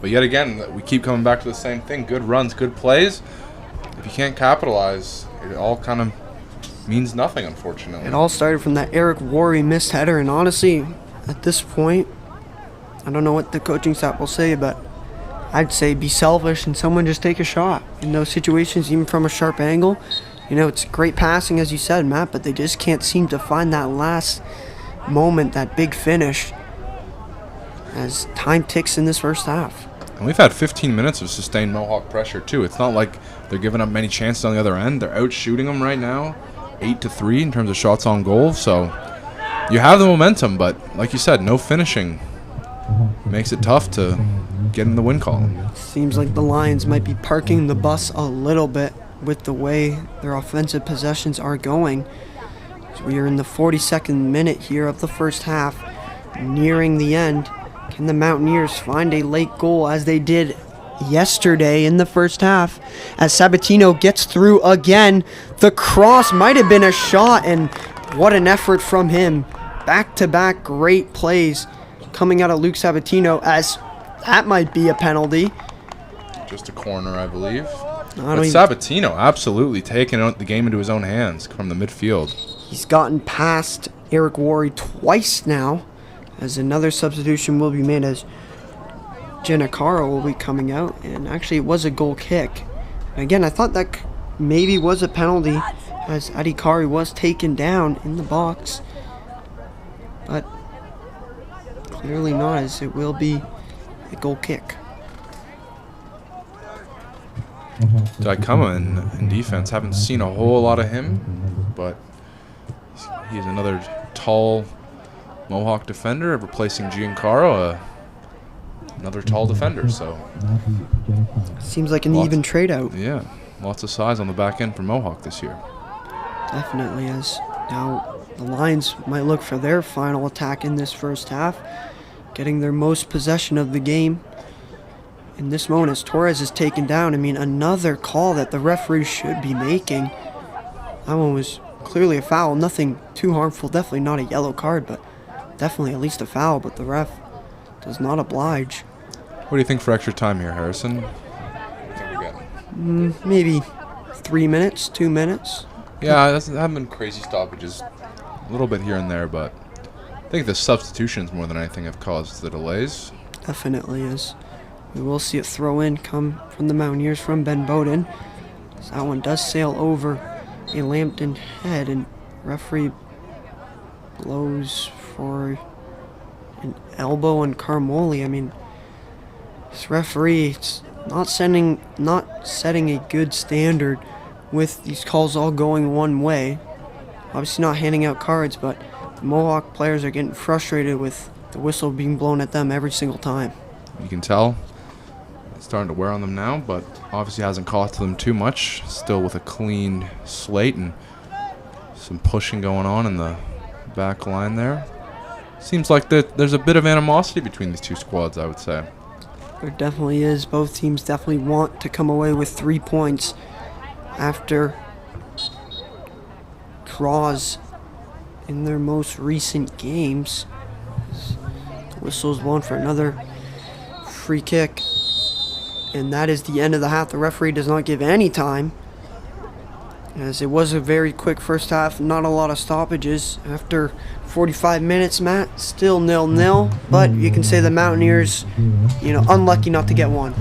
But yet again, we keep coming back to the same thing. Good runs, good plays. If you can't capitalize, it all kind of means nothing, unfortunately. It all started from that Eric Worry missed header, and honestly, at this point, I don't know what the coaching staff will say, but I'd say be selfish and someone just take a shot. In those situations, even from a sharp angle, You know, it's great passing, as you said, Matt, but they just can't seem to find that last moment, that big finish, as time ticks in this first half. And we've had 15 minutes of sustained Mohawk pressure, too. It's not like they're giving up many chances on the other end. They're out shooting them right now, 8-3 in terms of shots on goal. So you have the momentum, but like you said, no finishing. Makes it tough to get in the win column. Seems like the Lions might be parking the bus a little bit with the way their offensive possessions are going. So we are in the 42nd minute here of the first half, nearing the end. Can the Mountaineers find a late goal as they did yesterday in the first half? As Sabatino gets through again, the cross might have been a shot, and what an effort from him. Back-to-back great plays coming out of Luke Sabatino, as that might be a penalty. Just a corner, I believe. But Sabatino absolutely taking the game into his own hands from the midfield. He's gotten past Eric Worre twice now, as another substitution will be made, as Giancarlo will be coming out, and actually it was a goal kick. Again, I thought that maybe was a penalty, as Adhikari was taken down in the box, but clearly not, as it will be a goal kick. Daikama in defense, haven't seen a whole lot of him, but he's another tall Mohawk defender, replacing Giancarlo, another tall defender. So seems like an even trade out. Yeah, lots of size on the back end for Mohawk this year. Definitely is. Now the Lions might look for their final attack in this first half, getting their most possession of the game. In this moment, as Torres is taken down, I mean, another call that the referee should be making. That one was clearly a foul, nothing too harmful, definitely not a yellow card, but definitely at least a foul, but the ref does not oblige. What do you think for extra time here, Harrison? What do you think we get? Maybe 3 minutes, 2 minutes. Yeah, there haven't been crazy stoppages. A little bit here and there, but I think the substitutions more than anything have caused the delays. Definitely is. We will see a throw-in come from the Mountaineers from Ben Bowden. So that one does sail over a Lambton head, and referee blows for an elbow on Carmoli. I mean, this referee, it's not setting a good standard with these calls all going one way. Obviously not handing out cards, but the Mohawk players are getting frustrated with the whistle being blown at them every single time. You can tell it's starting to wear on them now, but obviously hasn't cost them too much. Still with a clean slate and some pushing going on in the back line there. Seems like there's a bit of animosity between these two squads, I would say. There definitely is. Both teams definitely want to come away with 3 points after draws in their most recent games. The whistle's blown for another free kick, and that is the end of the half. The referee does not give any time, as it was a very quick first half, not a lot of stoppages. After 45 minutes, Matt, still 0-0, but you can say the Mountaineers, unlucky not to get one.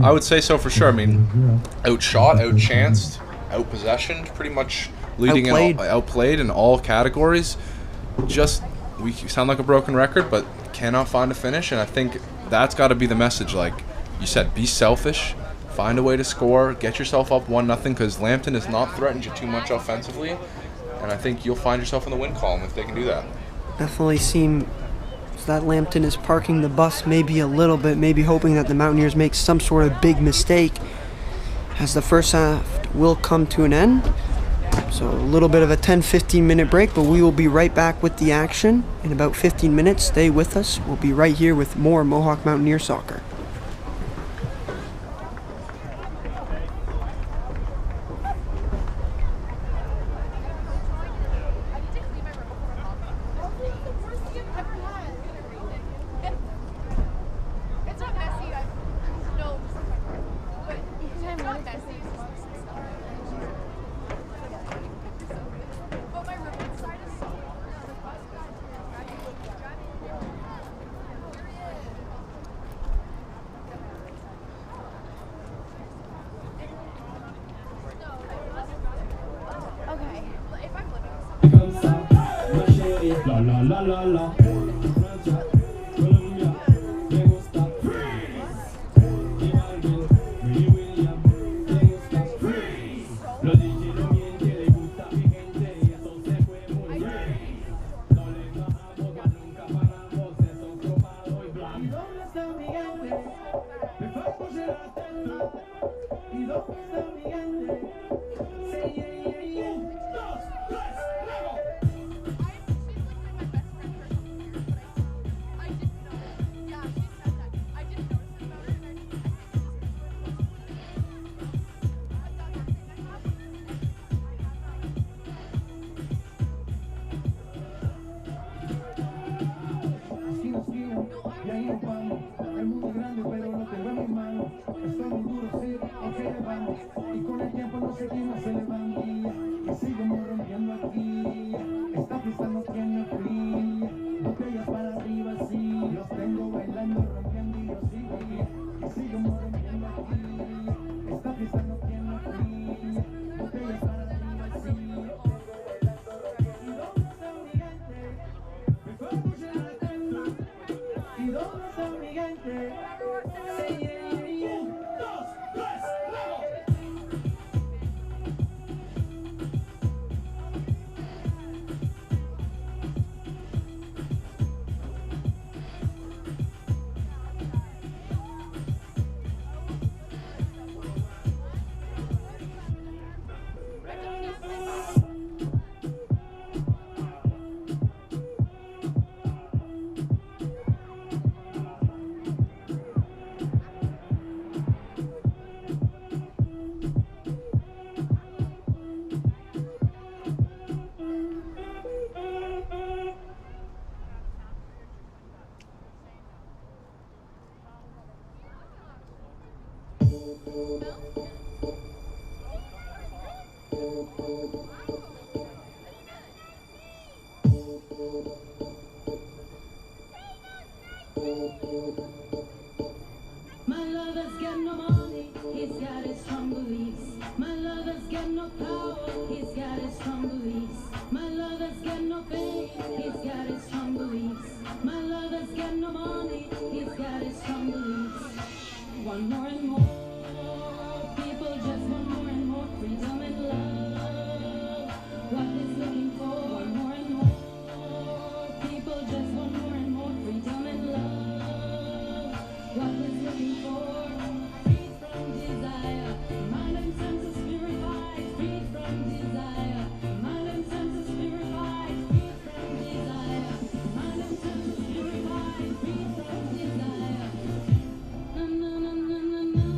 I would say so for sure. I mean, outshot, outchanced, outpossessioned, pretty much leading outplayed in all categories. We sound like a broken record, but cannot find a finish, and I think that's got to be the message. Like you said, be selfish, find a way to score, get yourself up 1-0, because Lambton has not threatened you too much offensively, and I think you'll find yourself in the win column if they can do that. Definitely seem that Lambton is parking the bus maybe a little bit, maybe hoping that the Mountaineers make some sort of big mistake, as the first half will come to an end. So a little bit of a 10-15 minute break, but we will be right back with the action in about 15 minutes. Stay with us. We'll be right here with more Mohawk Mountaineer soccer. la la la. Francia, Colombia, me gusta freeze. Y Balvin, Willy William, me gusta freeze. Los DJ no mienten, le gusta mi gente y eso se fue muy bien. No le bajamos, ya nunca paramos, eso cromado y blanco. ¿Y dónde está mi gente? Me fue a poner la tela. ¿Y dónde está mi gente? Say yeah, yeah, yeah. 1, 2, 3, luego. Y ahí nos vamos. El mundo es grande, pero lo tengo en mis manos. Estoy muy duro, sí, ok, le vamos. Y con el tiempo no seguimos elevando. Y seguimos rompiendo aquí. Esta fiesta no tiene fin. Botellas para arriba, sí. Los tengo bailando, rompiendo y yo sigo. Y seguimos rompiendo aquí. Esta fiesta no tiene fin. Botellas para arriba, sí. ¿Y dónde está mi gente? Me fue a pushar la tela. ¿Y dónde está mi gente? Say yeah, yeah, yeah. 1, 2, 3, luego. My lover's got no money, he's got his strong beliefs. My lover's got no power, he's got his strong beliefs. My lover's got no fame, he's got his strong beliefs. My lover's got no money, he's got his strong beliefs. One more and more, people just want more and more freedom and love. What is looking for? One more and more, people just want more and more freedom and love. What is looking for? Free from desire, mind and senses purified. Free from desire, mind and senses purified. Free from desire, mind and senses purified. Free from desire. Na na na na na na.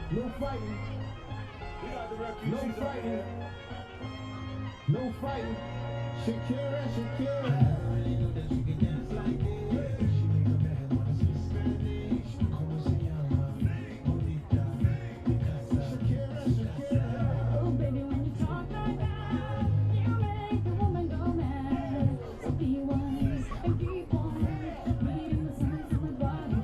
No fighting. No fighting. No fighting. Shakira, Shakira. I really know that you can dance like this. She make a man wanna speak Spanish. Como se llama? Bonita. Shakira, Shakira. Oh, baby, when you talk like that, you make the woman go mad. So be wise and keep on reading the signs of my body.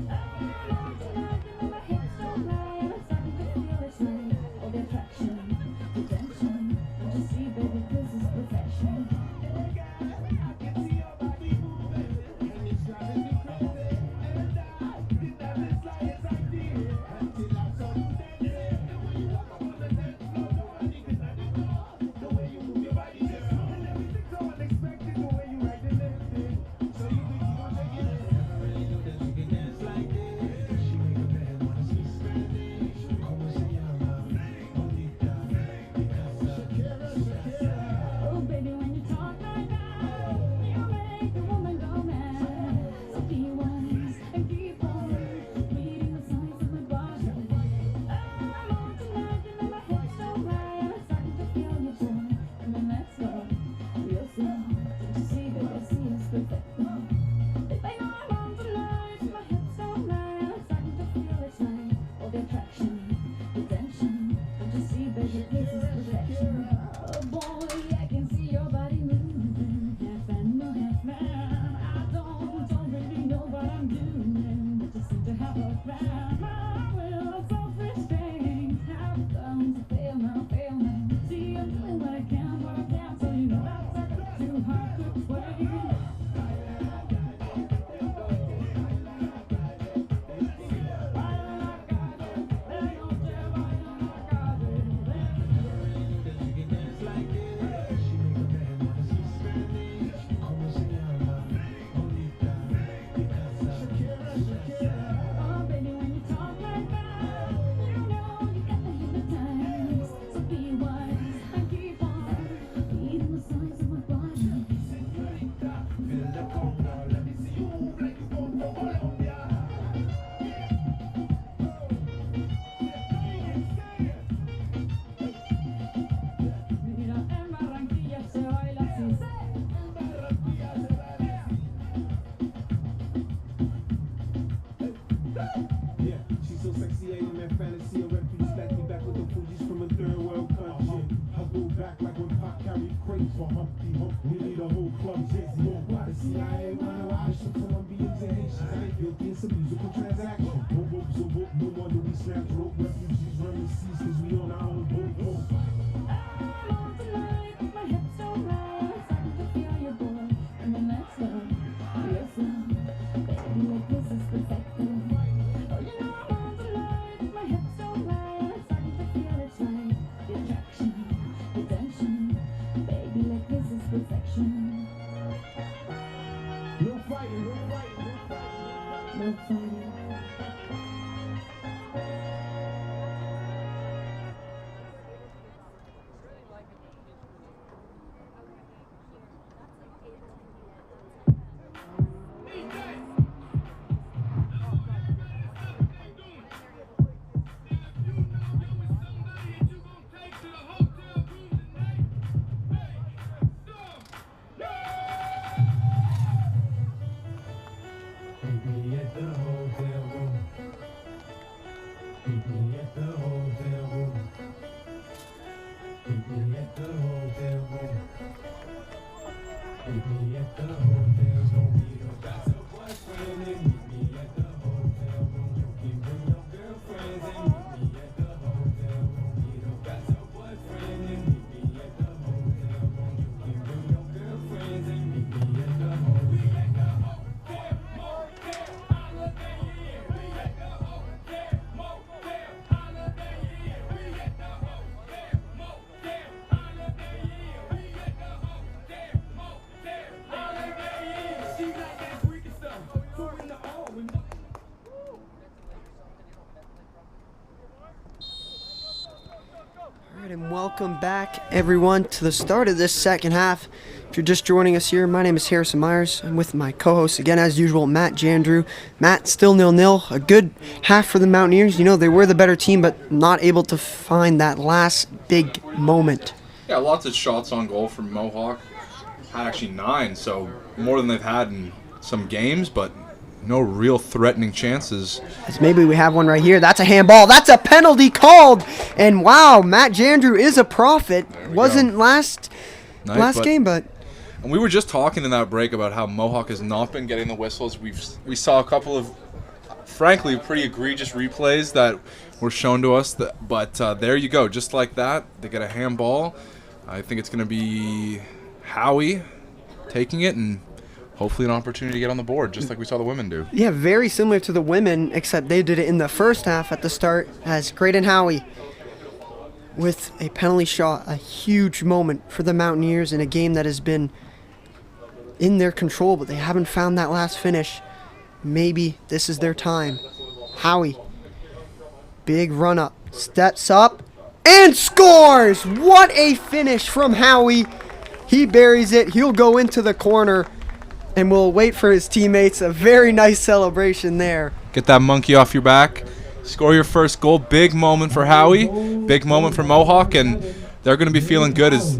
I'm on tonight, you know my hips don't lie, and I'm starting to feel it's right. All the attraction, the tension. Don't you see, baby, this is perfection. I can see your body carry crates for Humpty Hump. We need a whole club jizzy. Why the CIA wanna watch the Colombians and Haitians? You'll get some musical transaction. Boom, boom, so boom, no wonder we snap rope. Refugees run the seas cause we on our own boat. My hips don't lie, starting to feel your boy. And then let's go, real slow. Baby, like this is perfecto. Oh, you know I'm on tonight. My hips don't lie, starting to feel it's right. The attraction, the tension. Baby, like this is perfection. No fighting, no fighting, no fighting. No fighting. Meet me at the hotel room. Meet me at the hotel room. Meet me at the hotel room. Meet me at the hotel room. You got your boyfriend and meet me at the hotel room. You can bring your girlfriends and meet me at the hotel room. You got your boyfriend and meet me at the hotel room. You can bring your girlfriends and meet me at the hotel room. All right, and welcome back, everyone, to the start of this second half. If you're just joining us here, my name is Harrison Myers. I'm with my co-host, again, as usual, Matt Jandrew. Matt, still 0-0. A good half for the Mountaineers. You know, they were the better team, but not able to find that last big moment. Yeah, lots of shots on goal from Mohawk. Had actually 9, so more than they've had in some games, but no real threatening chances. As maybe we have one right here. That's a handball. That's a penalty called. And wow, Matt Jandrew is a prophet. Wasn't go. last Nice, game, but And we were just talking in that break about how Mohawk has not been getting the whistles. We saw a couple of, frankly, pretty egregious replays that were shown to us. But there you go. Just like that, they get a handball. I think it's going to be Howie taking it and hopefully an opportunity to get on the board, just like we saw the women do. yeah, very similar to the women, except they did it in the first half at the start as Graydon Howie with a penalty shot. A huge moment for the Mountaineers in a game that has been in their control, but they haven't found that last finish. Maybe this is their time. Howie, big run up, steps up, and scores! What a finish from Howie. He buries it. He'll go into the corner, and we'll wait for his teammates. A very nice celebration there. Get that monkey off your back. Score your first goal. Big moment for Howie. Big moment for Mohawk, and they're going to be feeling good as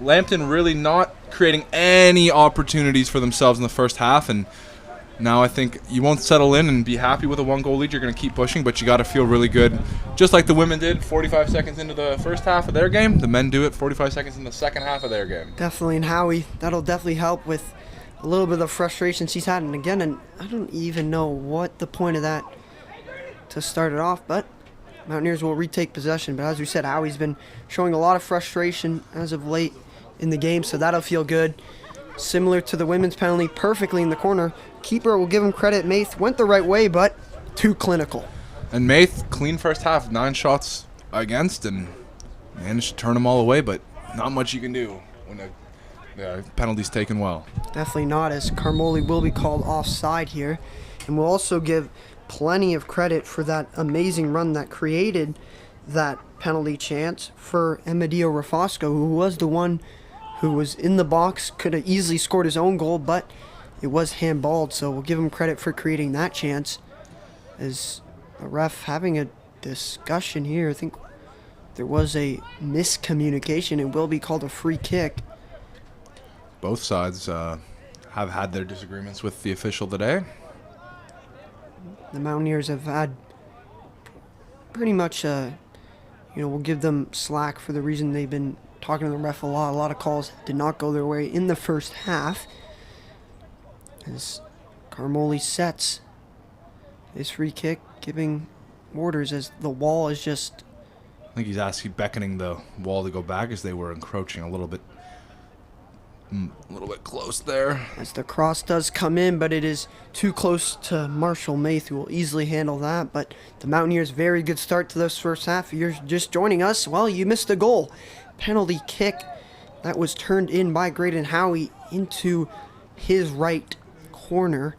Lambton really not creating any opportunities for themselves in the first half, and now I think you won't settle in and be happy with a 1-goal lead. You're going to keep pushing, but you got to feel really good, just like the women did 45 seconds into the first half of their game. The men do it 45 seconds in the second half of their game. Definitely, and Howie, that'll definitely help with a little bit of frustration she's had. And again, and I don't even know what the point of that to start it off, but Mountaineers will retake possession. But as we said, Howie's been showing a lot of frustration as of late in the game, so that'll feel good. Similar to the women's penalty, perfectly in the corner. Keeper, will give him credit. Maith went the right way, but too clinical. And Maith, clean first half, 9 shots against, and managed to turn them all away, but not much you can do when the penalty's taken well. Definitely not, as Carmoli will be called offside here. And we'll also give plenty of credit for that amazing run that created that penalty chance for Emadio Rafosco, who was the one who was in the box, could have easily scored his own goal, but it was handballed, so we'll give him credit for creating that chance. As a ref having a discussion here, I think there was a miscommunication. It will be called a free kick. Both sides have had their disagreements with the official today. The Mountaineers have had pretty much, we'll give them slack for the reason they've been talking to the ref a lot of calls did not go their way in the first half. As Carmoli sets his free kick, giving orders as the wall is just... I think he's beckoning the wall to go back as they were encroaching a little bit close there. As the cross does come in, but it is too close to Marshall Maith, who will easily handle that. But the Mountaineers, very good start to this first half. If you're just joining us, well, you missed a goal. Penalty kick that was turned in by Graydon Howie into his right corner.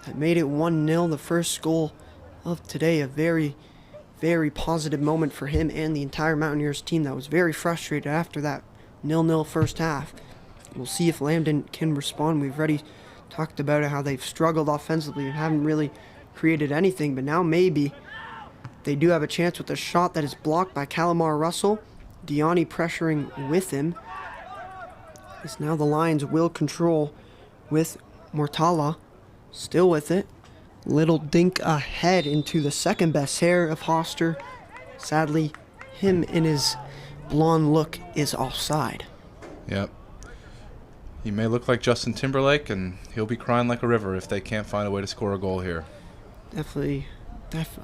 That made it 1-0, the first goal of today. A very, very positive moment for him and the entire Mountaineers team that was very frustrated after that 0-0 first half. We'll see if Lambton can respond. We've already talked about it, how they've struggled offensively and haven't really created anything, but now maybe they do have a chance with a shot that is blocked by Calamar Russell. Diani pressuring with him. As now the Lions will control with Mortala still with it. Little dink ahead into the second best hair of Hoster. Sadly, him in his blonde look is offside. Yep. He may look like Justin Timberlake, and he'll be crying like a river if they can't find a way to score a goal here. Definitely.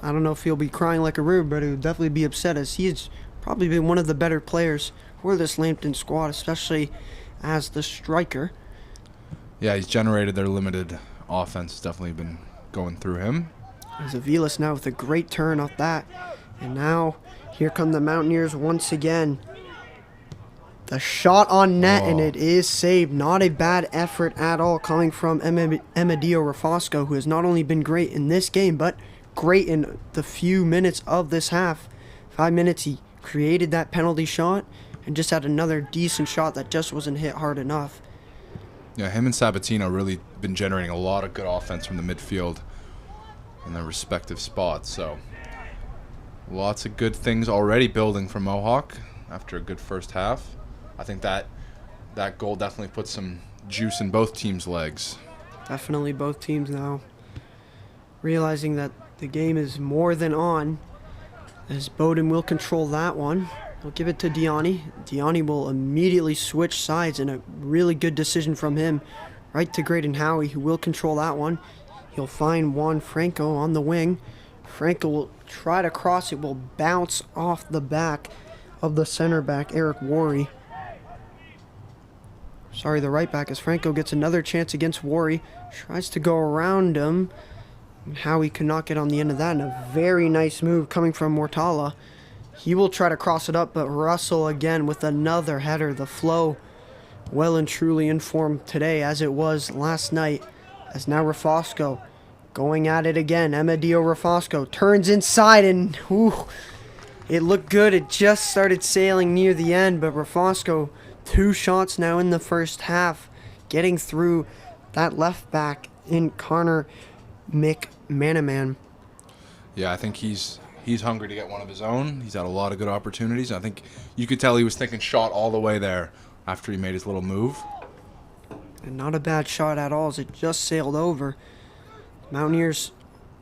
I don't know if he'll be crying like a river, but he'll definitely be upset, as he's probably been one of the better players for this Lambton squad, especially as the striker. Yeah, he's generated their limited offense. It's definitely been going through him. As Aviles now with a great turn off that. And now here come the Mountaineers once again. The shot on net, and it is saved. Not a bad effort at all coming from Emadio Rafosco, who has not only been great in this game, but great in the few minutes of this half. 5 minutes, he created that penalty shot and just had another decent shot that just wasn't hit hard enough. Yeah, him and Sabatino really been generating a lot of good offense from the midfield in their respective spots. So lots of good things already building for Mohawk after a good first half. I think that goal definitely put some juice in both teams' legs. Definitely both teams now realizing that the game is more than on, as Bowden will control that one. He'll give it to Diani. Diani will immediately switch sides, and a really good decision from him right to Graydon Howie, who will control that one. He'll find Juan Franco on the wing. Franco will try to cross. It will bounce off the back of the center back, Eric Worry. Sorry, the right back, as Franco gets another chance against Worry. Tries to go around him. Howie could not get on the end of that, and a very nice move coming from Mortala. He will try to cross it up, but Russell again with another header. The flow well and truly in form today, as it was last night. As now Rafosco going at it again. Emadio Rafosco turns inside, and it looked good. It just started sailing near the end, but Rafosco, 2 shots now in the first half, getting through that left back in Connor McManaman. Yeah, I think he's hungry to get one of his own. He's had a lot of good opportunities. I think you could tell he was thinking shot all the way there after he made his little move. And not a bad shot at all, as it just sailed over. Mountaineers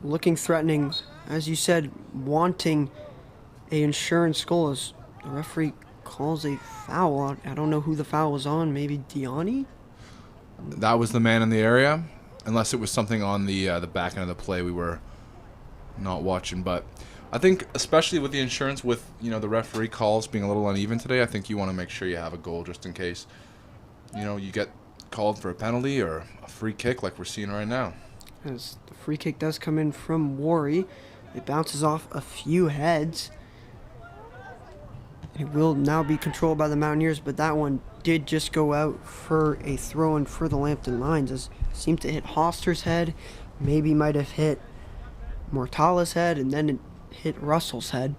looking threatening, as you said, wanting a insurance goal, as the referee calls a foul. I don't know who the foul was on. Maybe Diani? That was the man in the area, unless it was something on the back end of the play we were not watching. But I think, especially with the insurance, with the referee calls being a little uneven today, I think you want to make sure you have a goal just in case you get called for a penalty or a free kick like we're seeing right now. As the free kick does come in from Worry, it bounces off a few heads. It will now be controlled by the Mountaineers, but that one did just go out for a throw-in for the Lambton Lions. It seemed to hit Hoster's head, maybe might have hit Mortala's head, and then it hit Russell's head.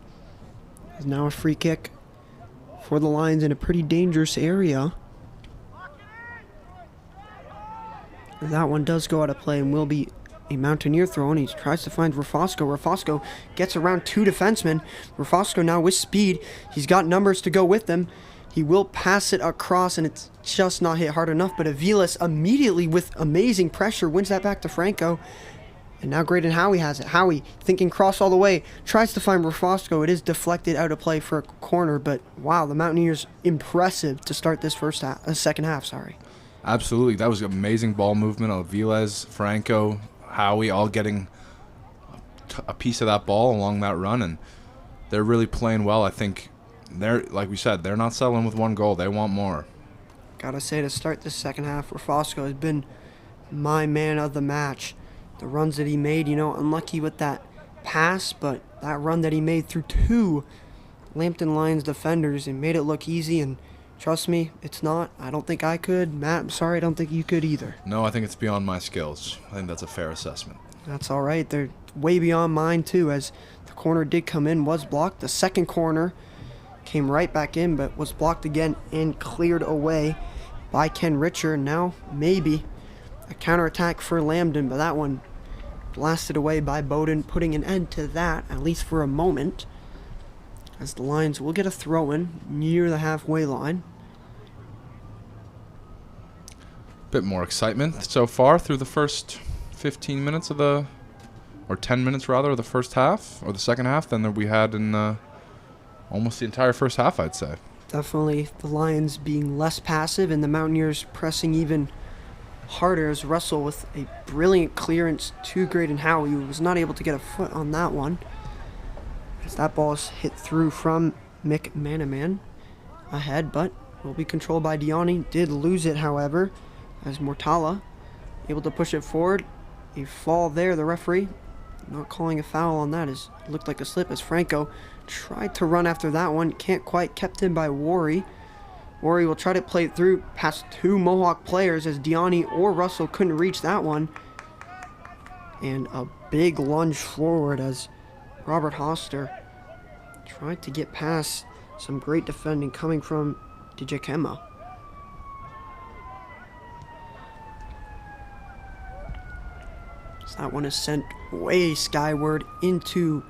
It's now a free kick for the Lions in a pretty dangerous area. That one does go out of play and will be a Mountaineer throw, and he tries to find Rafosco. Rafosco gets around 2 defensemen. Rafosco now with speed. He's got numbers to go with them. He will pass it across, and it's just not hit hard enough. But Aviles immediately with amazing pressure wins that back to Franco. And now Graydon Howie has it. Howie, thinking cross all the way, tries to find Rafosco. It is deflected out of play for a corner, but wow, the Mountaineers impressive to start this second half. Absolutely. That was amazing ball movement. Aviles, Franco, Howie all getting a piece of that ball along that run, and they're really playing well. I think they're, like we said, they're not settling with one goal. They want more. Gotta say, to start this second half, Rafosco has been my man of the match. The runs that he made, unlucky with that pass, but that run that he made through 2 Lambton Lions defenders and made it look easy, and trust me, it's not. I don't think I could. Matt, I'm sorry, I don't think you could either. No, I think it's beyond my skills. I think that's a fair assessment. That's all right. They're way beyond mine, too, as the corner did come in, was blocked. The second corner came right back in, but was blocked again and cleared away by Ken Richer. Now, maybe a counterattack for Lambton, but that one blasted away by Bowden, putting an end to that, at least for a moment, as the Lions will get a throw-in near the halfway line. Bit more excitement so far through the first 15 minutes of the, or 10 minutes rather, of the first half, or the second half, than we had in almost the entire first half, I'd say. Definitely the Lions being less passive and the Mountaineers pressing even harder, as Russell with a brilliant clearance to Graydon Howie, who was not able to get a foot on that one, as that ball is hit through from Mick Manaman ahead, but will be controlled by Diani. Did lose it, however, as Mortala able to push it forward. A fall there, the referee not calling a foul on that, as it looked like a slip, as Franco tried to run after that one, can't quite, kept in by Worry. Worry will try to play it through past 2 Mohawk players, as Diani or Russell couldn't reach that one. And a big lunge forward as Robert Hoster tried to get past some great defending coming from DJ Kemma. So that one is sent way skyward into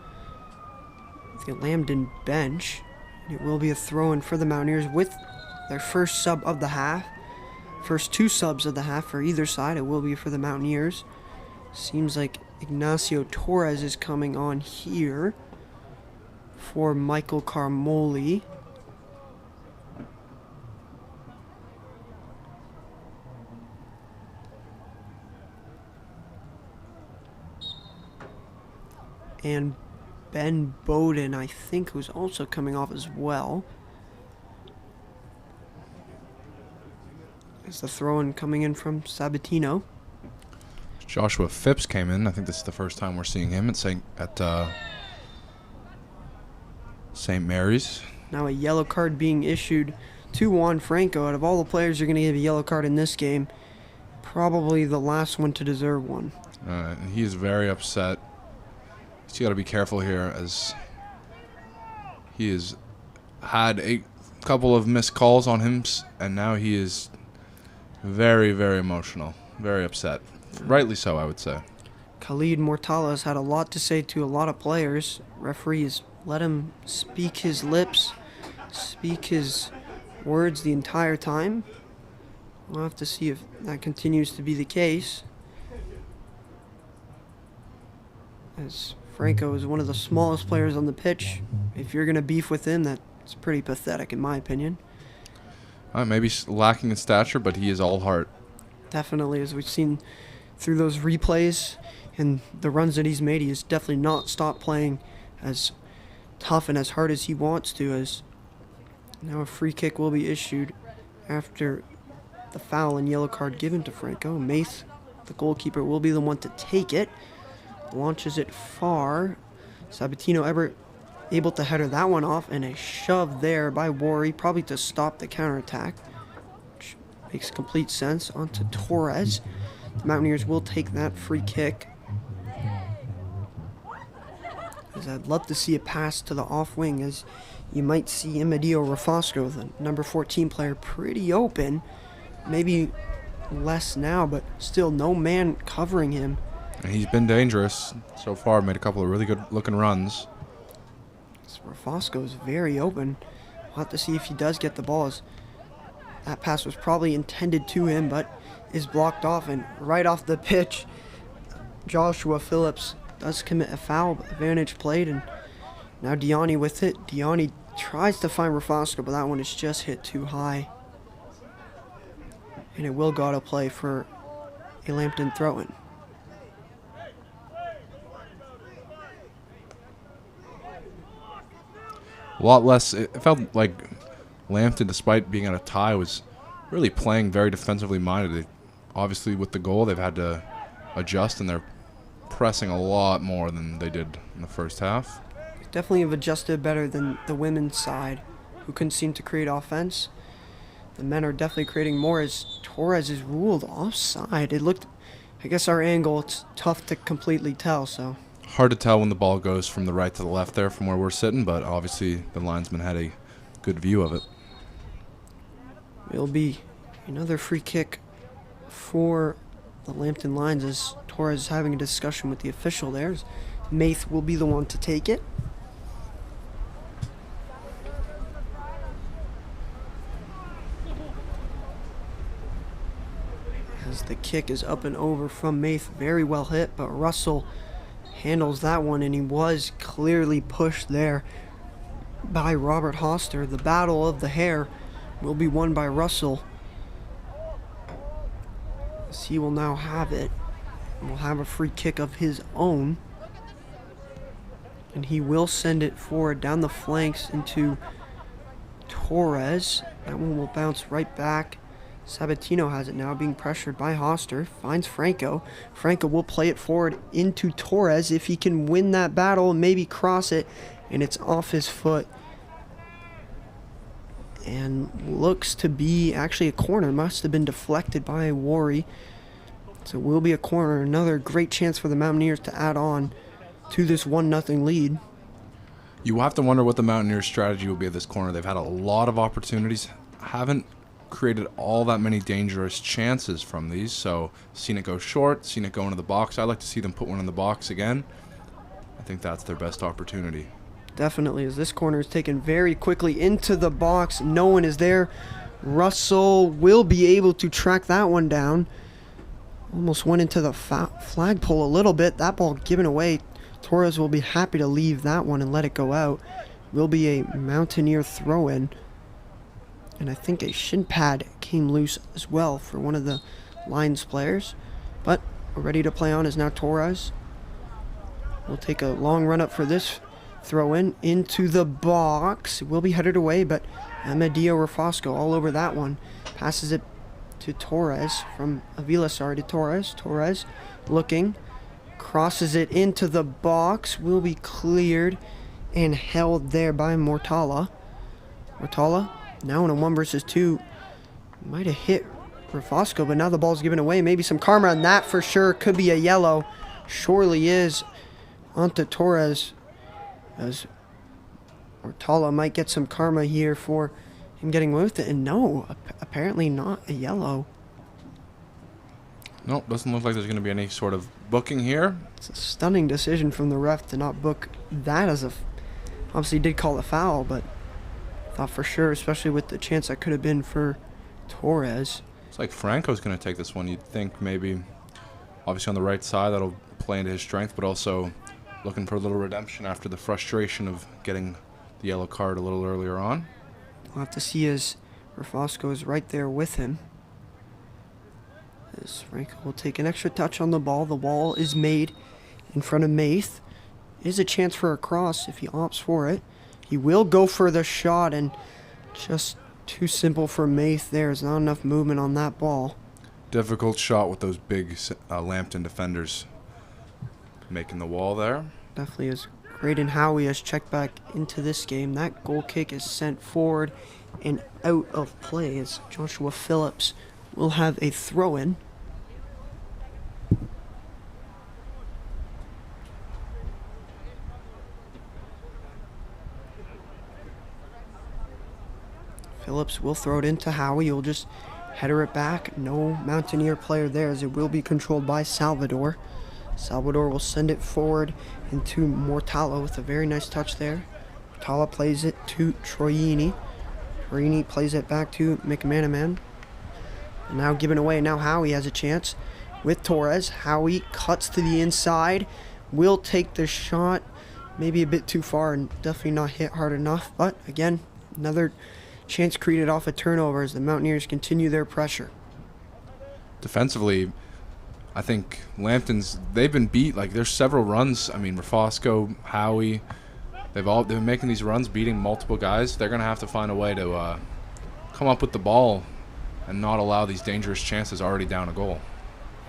the Lambton bench. It will be a throw-in for the Mountaineers with their first sub of the half. First 2 subs of the half for either side. It will be for the Mountaineers. Seems like Ignacio Torres is coming on here for Michael Carmoli. And Ben Bowden, I think, who's also coming off as well. Is the throw-in coming in from Sabatino. Joshua Phipps came in. I think this is the first time we're seeing him at St. Mary's. Now a yellow card being issued to Juan Franco. Out of all the players you're going to give a yellow card in this game, probably the last one to deserve one. And he is very upset. He's got to be careful here, as he has had a couple of missed calls on him, and now he is very, very emotional, very upset. Rightly so, I would say. Khalid Mortala has had a lot to say to a lot of players. Referees let him speak his lips, speak his words the entire time. We'll have to see if that continues to be the case, as Franco is one of the smallest players on the pitch. If you're going to beef with him, that's pretty pathetic in my opinion. Maybe lacking in stature, but he is all heart. Definitely, as we've seen through those replays and the runs that he's made, he has definitely not stopped playing as tough and as hard as he wants to, as now a free kick will be issued after the foul and yellow card given to Franco. Mace, the goalkeeper, will be the one to take it. Launches it far. Sabatino able to header that one off, and a shove there by Worry, probably to stop the counterattack, which makes complete sense. Onto Torres. The Mountaineers will take that free kick, as I'd love to see a pass to the off wing, as you might see Imadio Rafosco, the number 14 player, pretty open. Maybe less now, but still no man covering him. And he's been dangerous so far, made a couple of really good looking runs. Rafosco is very open. We'll have to see if he does get the ball, as that pass was probably intended to him, but is blocked off, and right off the pitch, Joshua Phillips does commit a foul, but advantage played, and now Diani with it. Diani tries to find Rafosco, but that one is just hit too high. And it will go to play for a Lambton throw-in. A lot less. It felt like Lambton, despite being at a tie, was really playing very defensively minded. Obviously, with the goal, they've had to adjust, and they're pressing a lot more than they did in the first half. Definitely have adjusted better than the women's side, who couldn't seem to create offense. The men are definitely creating more as Torres is ruled offside. It looked, I guess our angle, it's tough to completely tell, so. Hard to tell when the ball goes from the right to the left there from where we're sitting, but obviously the linesman had a good view of it. It'll be another free kick for the Lambton Lions as Torres is having a discussion with the official there. Maith will be the one to take it. As the kick is up and over from Maith, very well hit, but Russell handles that one, and he was clearly pushed there by Robert Hoster. The battle of the hair will be won by Russell, as he will now have it and will have a free kick of his own, and he will send it forward down the flanks into Torres. That one will bounce right back. Sabatino has it now, being pressured by Hoster. Finds Franco. Franco will play it forward into Torres if he can win that battle and maybe cross it. And it's off his foot. And looks to be actually a corner. Must have been deflected by Wari. So it will be a corner. Another great chance for the Mountaineers to add on to this 1-0 lead. You have to wonder what the Mountaineers' strategy will be at this corner. They've had a lot of opportunities. Haven't created all that many dangerous chances from these, so seen it go short, seen it go into the box. I'd like to see them put one in the box again. I think that's their best opportunity. Definitely, as this corner is taken very quickly into the box. No one is there. Russell will be able to track that one down. Almost went into the flagpole a little bit. That ball given away. Torres will be happy to leave that one and let it go out. Will be a Mountaineer throw-in. And I think a shin pad came loose as well for one of the Lions players. But ready to play on is now Torres. We'll take a long run up for this throw in into the box. It will be headed away, but Amadeo Rafosco all over that one. Passes it to Torres from Avila, sorry, to Torres. Torres looking. Crosses it into the box. Will be cleared and held there by Mortala. Mortala now in a 1 versus 2. Might have hit Rafosco, but now the ball's given away. Maybe some karma on that for sure. Could be a yellow. Surely is onto Torres, as Mortala might get some karma here for him getting away with it. And no, apparently not a yellow. Nope, doesn't look like there's going to be any sort of booking here. It's a stunning decision from the ref to not book that as a... Obviously did call a foul, but thought for sure, especially with the chance that could have been for Torres. It's like Franco's going to take this one. You'd think maybe, obviously on the right side, that'll play into his strength, but also looking for a little redemption after the frustration of getting the yellow card a little earlier on. We'll have to see as Rafosco is right there with him. As Franco will take an extra touch on the ball. The wall is made in front of Maith. Is a chance for a cross if he opts for it. He will go for the shot, and just too simple for Maith. There's not enough movement on that ball. Difficult shot with those big Lambton defenders making the wall there. Definitely is. Graydon Howie has checked back into this game. That goal kick is sent forward and out of play as Joshua Phillips will have a throw-in. Phillips will throw it into Howie. He'll just header it back. No Mountaineer player there, as it will be controlled by Salvador. Salvador will send it forward into Mortala with a very nice touch there. Mortala plays it to Troyini. Troyini plays it back to McManaman. And now given away. Now Howie has a chance. with Torres. Howie cuts to the inside, will take the shot, maybe a bit too far and definitely not hit hard enough. But again, another chance created off a turnover as the Mountaineers continue their pressure. Defensively, I think Lambton's, they've been beat. Like, there's several runs. I mean, Rafosco, Howie, they've been making these runs, beating multiple guys. They're going to have to find a way to come up with the ball and not allow these dangerous chances already down a goal.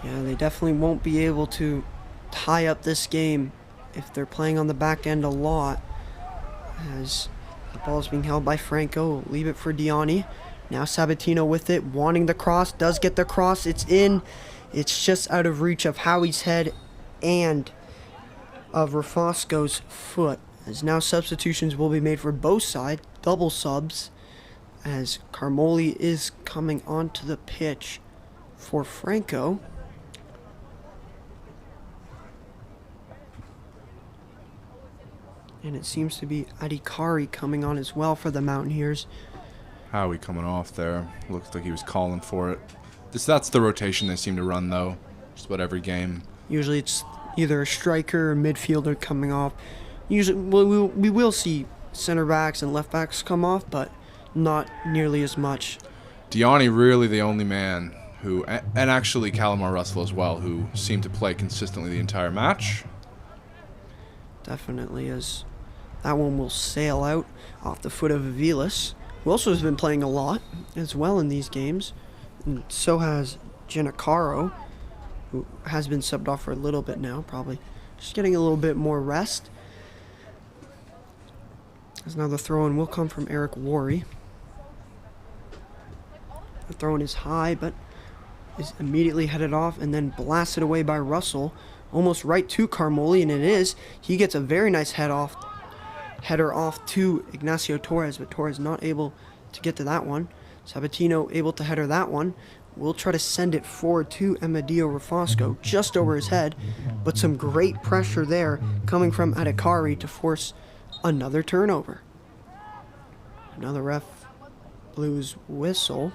Yeah, they definitely won't be able to tie up this game if they're playing on the back end a lot, as the ball is being held by Franco. Leave it for Diani. Now Sabatino with it, wanting the cross, does get the cross. It's in. It's just out of reach of Howie's head and of Rafosco's foot. As now substitutions will be made for both sides, double subs, as Carmoli is coming onto the pitch for Franco. And it seems to be Adhikari coming on as well for the Mountaineers. Howie coming off there. Looks like he was calling for it. That's the rotation they seem to run, though. Just about every game. Usually it's either a striker or midfielder coming off. Usually we will see center backs and left backs come off, but not nearly as much. Diani really the only man who, and actually Calamar Russell as well, who seemed to play consistently the entire match. Definitely, as that one will sail out off the foot of Aviles, who also has been playing a lot as well in these games. And so has Giannicaro, who has been subbed off for a little bit now, probably just getting a little bit more rest. As now the throw-in will come from Eric Worry. The throw-in is high, but is immediately headed off and then blasted away by Russell, almost right to Carmoli, and it is. He gets a very nice header off to Ignacio Torres, but Torres not able to get to that one. Sabatino able to header that one. We'll try to send it forward to Amadio Rafosco, just over his head, but some great pressure there coming from Adhikari to force another turnover. Another ref blew his whistle.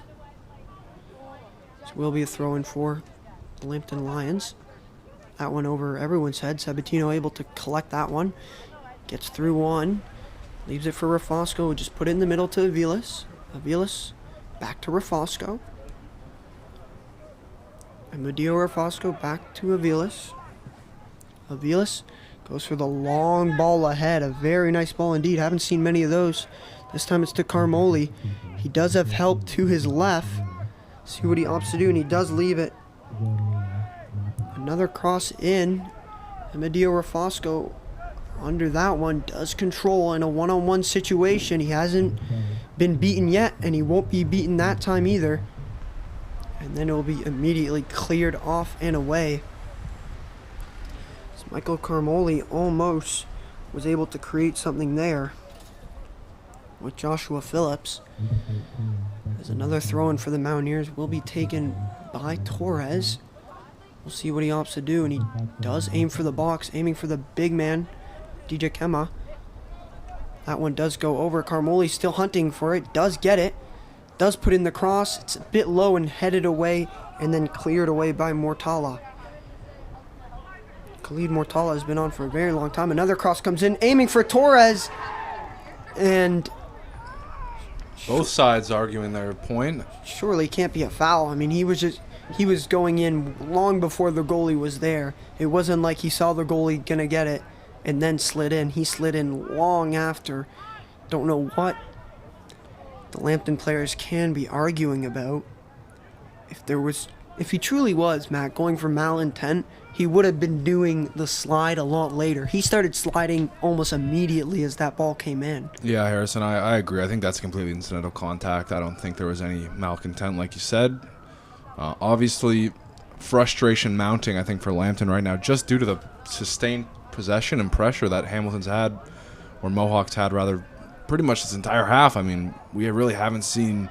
This will be a throw-in for the Lambton Lions. That one over everyone's head. Sabatino able to collect that one. Gets through one. Leaves it for Rafosco. Just put it in the middle to Aviles. Aviles back to Rafosco. Amadio Rafosco back to Aviles. Aviles goes for the long ball ahead. A very nice ball indeed. Haven't seen many of those. This time it's to Carmoli. He does have help to his left. See what he opts to do, and he does leave it. Another cross in. Amadio Rafosco under that one does control in a one-on-one situation. He hasn't been beaten yet, and he won't be beaten that time either. And then it will be immediately cleared off and away. So Michael Carmoli almost was able to create something there with Joshua Phillips. As another throw-in for the Mountaineers will be taken by Torres. We'll see what he opts to do, and he does aim for the box, aiming for the big man, DJ Kema. That one does go over. Carmoli still hunting for it, does get it, does put in the cross. It's a bit low and headed away, and then cleared away by Mortala. Khalid Mortala has been on for a very long time. Another cross comes in, aiming for Torres, and both sides arguing their point. Surely can't be a foul. I mean, he was going in long before the goalie was there. It wasn't like he saw the goalie gonna get it and then slid in. He slid in long after. Don't know what the Lambton players can be arguing about. If he truly was, Matt, going for malintent, he would have been doing the slide a lot later. He started sliding almost immediately as that ball came in. Yeah, Harrison, I agree. I think that's completely incidental contact. I don't think there was any malcontent, like you said. Obviously, frustration mounting, I think, for Lambton right now, just due to the sustained possession and pressure that Hamilton's had, or Mohawks had, rather, pretty much this entire half. I mean, we really haven't seen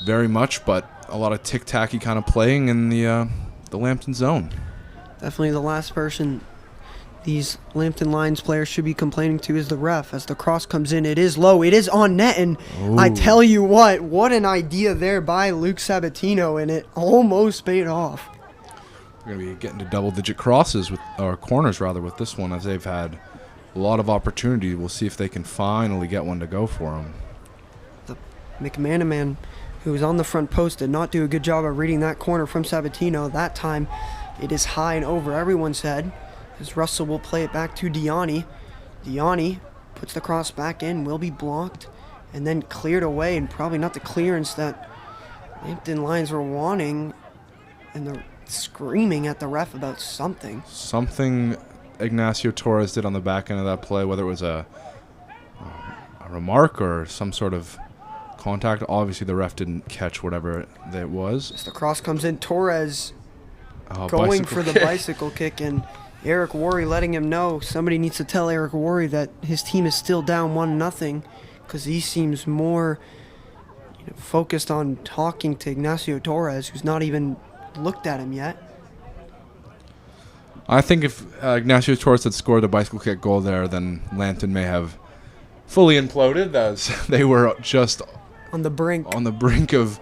very much, but a lot of tic-tacky kind of playing in the Lambton zone. Definitely the last person these Lambton Lions players should be complaining to is the ref. As the cross comes in, it is low, it is on net, and I tell you what an idea there by Luke Sabatino, and it almost paid off. We're going to be getting to double-digit crosses with, or corners rather, with this one, as they've had a lot of opportunity. We'll see if they can finally get one to go for them. The McManaman, who was on the front post, did not do a good job of reading that corner from Sabatino. That time, it is high and over everyone's head, as Russell will play it back to Diani. Diani puts the cross back in, will be blocked, and then cleared away, and probably not the clearance that Lambton Lions were wanting, and they're screaming at the ref about something. Something Ignacio Torres did on the back end of that play, whether it was a remark or some sort of contact. Obviously, the ref didn't catch whatever it was. As the cross comes in, Torres going for the bicycle kick, and Eric Worre letting him know somebody needs to tell Eric Worre that his team is still down 1-0, because he seems more focused on talking to Ignacio Torres, who's not even looked at him yet. I think if Ignacio Torres had scored the bicycle kick goal there, then Lambton may have fully imploded, as they were just on the brink of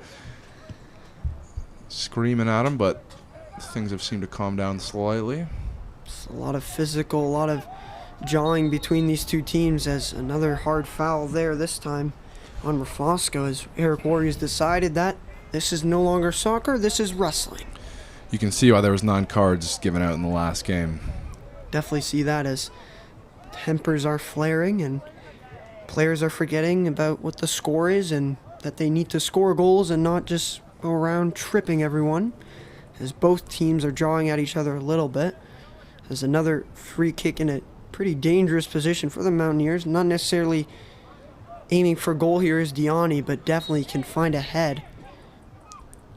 screaming at him, but things have seemed to calm down slightly. It's a lot of physical, a lot of jawing between these two teams, as another hard foul there this time on Rafosco, as Eric Worre has decided that this is no longer soccer, this is wrestling. You can see why there was 9 cards given out in the last game. Definitely see that, as tempers are flaring and players are forgetting about what the score is, and that they need to score goals and not just go around tripping everyone, as both teams are drawing at each other a little bit. There's another free kick in a pretty dangerous position for the Mountaineers. Not necessarily aiming for goal here is Diani, but definitely can find a head.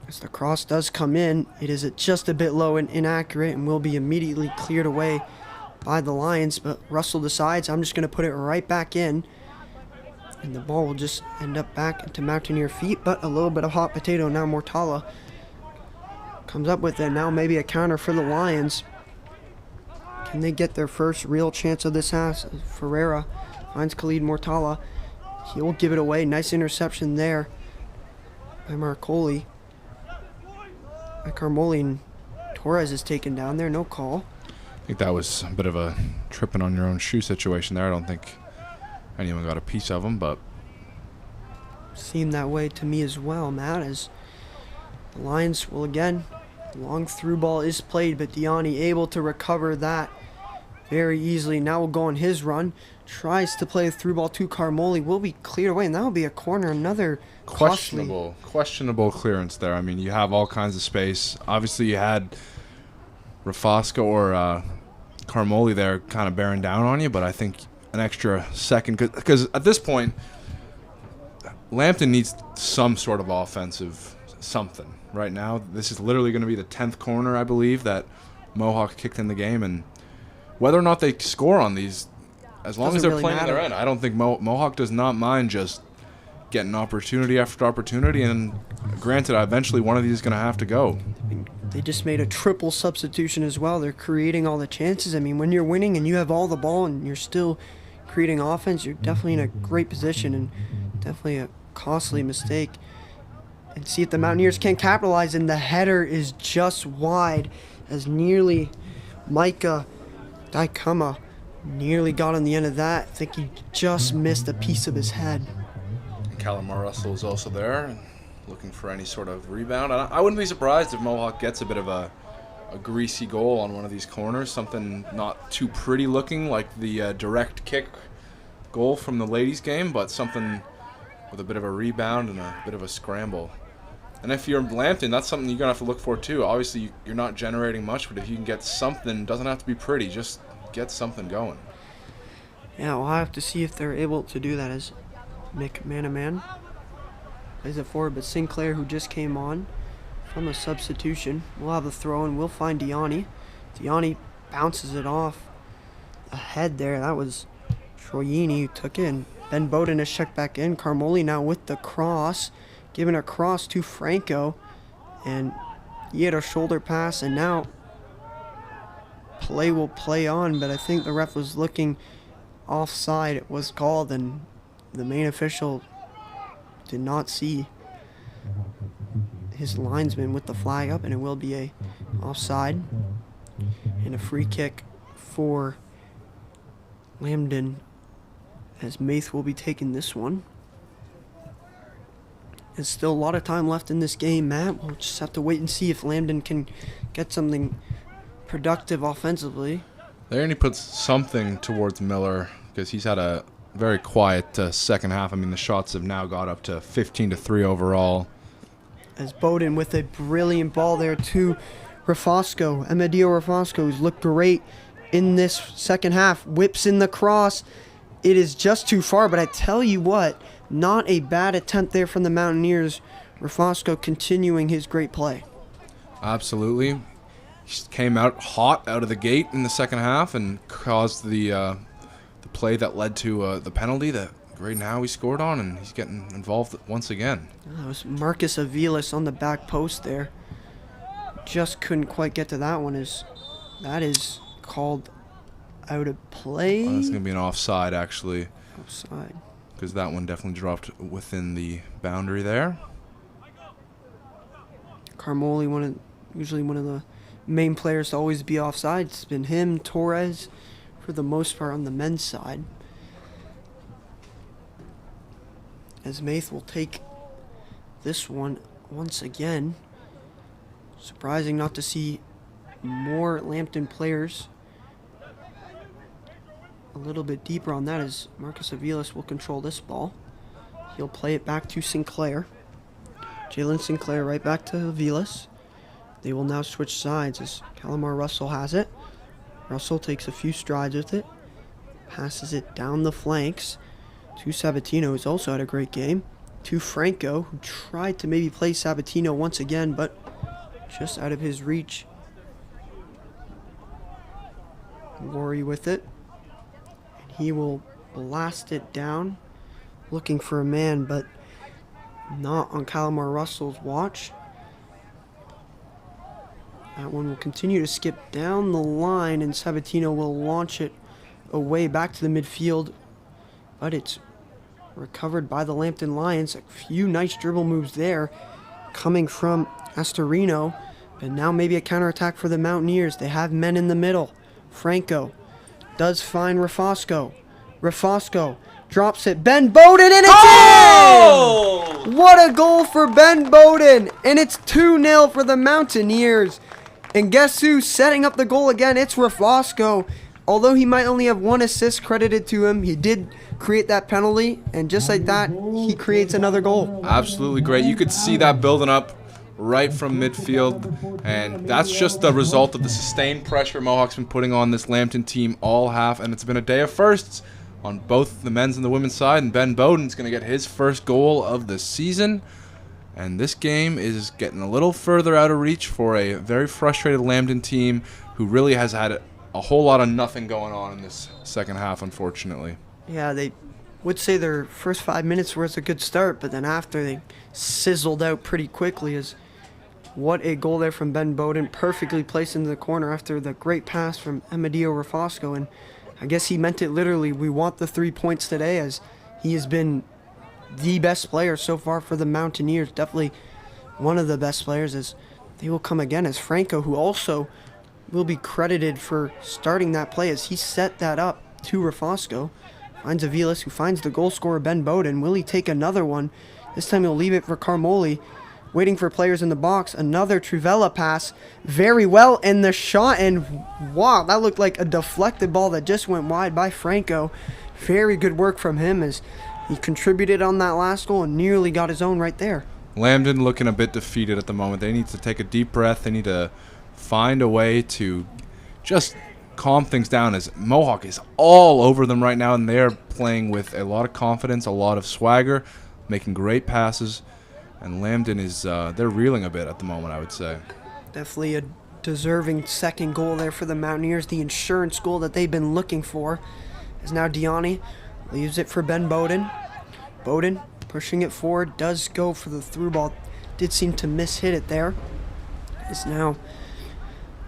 As the cross does come in, it is just a bit low and inaccurate, and will be immediately cleared away by the Lions. But Russell decides, I'm just going to put it right back in, and the ball will just end up back into Mountaineer feet. But a little bit of hot potato now. Mortala comes up with it. Now maybe a counter for the Lions. Can they get their first real chance of this half? Ferreira finds Khalid Mortala. He will give it away. Nice interception there by Marcoli. Carmoli, and Torres is taken down there. No call. I think that was a bit of a tripping on your own shoe situation there. I don't think anyone got a piece of him, but seemed that way to me as well, Matt, as the Lions will again, long through ball is played, but Diani able to recover that very easily. Now will go on his run, tries to play a through ball to Carmoli, will be cleared away, and that will be a corner. Another questionable clearance there. I mean, you have all kinds of space. Obviously, you had Rafosco or Carmoli there kind of bearing down on you, but I think an extra second, because at this point, Lambton needs some sort of offensive something. Right now, this is literally going to be the 10th corner, I believe, that Mohawk kicked in the game, and whether or not they score on these, as long as they're playing in their end, I don't think Mohawk does not mind just getting opportunity after opportunity, and granted, eventually one of these is going to have to go. They just made a triple substitution as well. They're creating all the chances. I mean, when you're winning and you have all the ball and you're still creating offense, you're definitely in a great position, and definitely a costly mistake. And see if the Mountaineers can capitalize, and the header is just wide, as nearly Micah Daikama nearly got on the end of that. I think he just missed a piece of his head. Callum Russell is also there, and looking for any sort of rebound. I wouldn't be surprised if Mohawk gets a bit of a greasy goal on one of these corners, something not too pretty looking like the direct kick goal from the ladies' game, but something with a bit of a rebound and a bit of a scramble. And if you're Lambton, that's something you're going to have to look for too. Obviously, you're not generating much, but if you can get something, it doesn't have to be pretty, just get something going. Yeah, we'll have to see if they're able to do that, as McManaman plays it forward, but Sinclair, who just came on from a substitution, will have a throw, and we'll find Diani. Diani bounces it off ahead there. That was Troyini who took in. Ben Bowden is checked back in. Carmoli now with the cross, giving a cross to Franco, and he had a shoulder pass, and now play will play on, but I think the ref was looking offside. It was called, and the main official did not see his linesman with the flag up, and it will be a offside. And a free kick for Lambton, as Maith will be taking this one. There's still a lot of time left in this game, Matt. We'll just have to wait and see if Lambton can get something productive offensively. There, and he puts something towards Miller, because he's had a very quiet second half. I mean, the shots have now got up to 15-3 overall. As Bowden with a brilliant ball there to Rafosco. Amadio Rafosco, who's looked great in this second half. Whips in the cross. It is just too far, but I tell you what, not a bad attempt there from the Mountaineers. Rafosco continuing his great play. Absolutely. He came out hot out of the gate in the second half and caused the play that led to the penalty that right now he scored on, and he's getting involved once again. That was Marcus Aviles on the back post there. Just couldn't quite get to that one. That is called out of play. Oh, that's going to be an offside, actually. Offside. Because that one definitely dropped within the boundary there. Carmoli, usually one of the main players to always be offside. It's been him, Torres, for the most part on the men's side. As Maith will take this one once again. Surprising not to see more Lambton players a little bit deeper on that, as Marcus Aviles will control this ball. He'll play it back to Sinclair. Jalen Sinclair right back to Aviles. They will now switch sides as Calamar Russell has it. Russell takes a few strides with it. Passes it down the flanks to Sabatino, who's also had a great game. To Franco, who tried to maybe play Sabatino once again, but just out of his reach. Laurie with it. And he will blast it down, looking for a man, but not on Calamar Russell's watch. That one will continue to skip down the line, and Sabatino will launch it away back to the midfield, but it's recovered by the Lambton Lions. A few nice dribble moves there coming from Astorino, but now maybe a counterattack for the Mountaineers. They have men in the middle. Franco does find Rafosco. Rafosco drops it. Ben Bowden, and it's in! What a goal for Ben Bowden! And it's 2-0 for the Mountaineers. And guess who's setting up the goal again? It's Rafosco. Although he might only have one assist credited to him, he did create that penalty, and just like that, he creates another goal. Absolutely great. You could see that building up right from midfield, and that's just the result of the sustained pressure Mohawk's been putting on this Lambton team all half, and it's been a day of firsts on both the men's and the women's side, and Ben Bowden's going to get his first goal of the season. And this game is getting a little further out of reach for a very frustrated Lambton team who really has had a whole lot of nothing going on in this second half, unfortunately. Yeah, they would say their first 5 minutes was a good start, but then after they sizzled out pretty quickly. What a goal there from Ben Bowden, perfectly placed into the corner after the great pass from Amadio Rafosco. And I guess he meant it literally. We want the 3 points today, as he has been the best player so far for the Mountaineers. Definitely one of the best players, as they will come again as Franco, who also will be credited for starting that play as he set that up to Rafosco. Finds Aviles, who finds the goal scorer Ben Bowden. Will he take another one? This time he'll leave it for Carmoli. Waiting for players in the box. Another Trivella pass. Very well. And the shot. And wow, that looked like a deflected ball that just went wide by Franco. Very good work from him as he contributed on that last goal and nearly got his own right there. Lambton looking a bit defeated at the moment. They need to take a deep breath. They need to find a way to just calm things down, as Mohawk is all over them right now, and they're playing with a lot of confidence, a lot of swagger, making great passes. And Lambton is, they're reeling a bit at the moment, I would say. Definitely a deserving second goal there for the Mountaineers. The insurance goal that they've been looking for. As now Diani leaves it for Ben Bowden. Bowden pushing it forward, does go for the through ball. Did seem to miss-hit it there. As now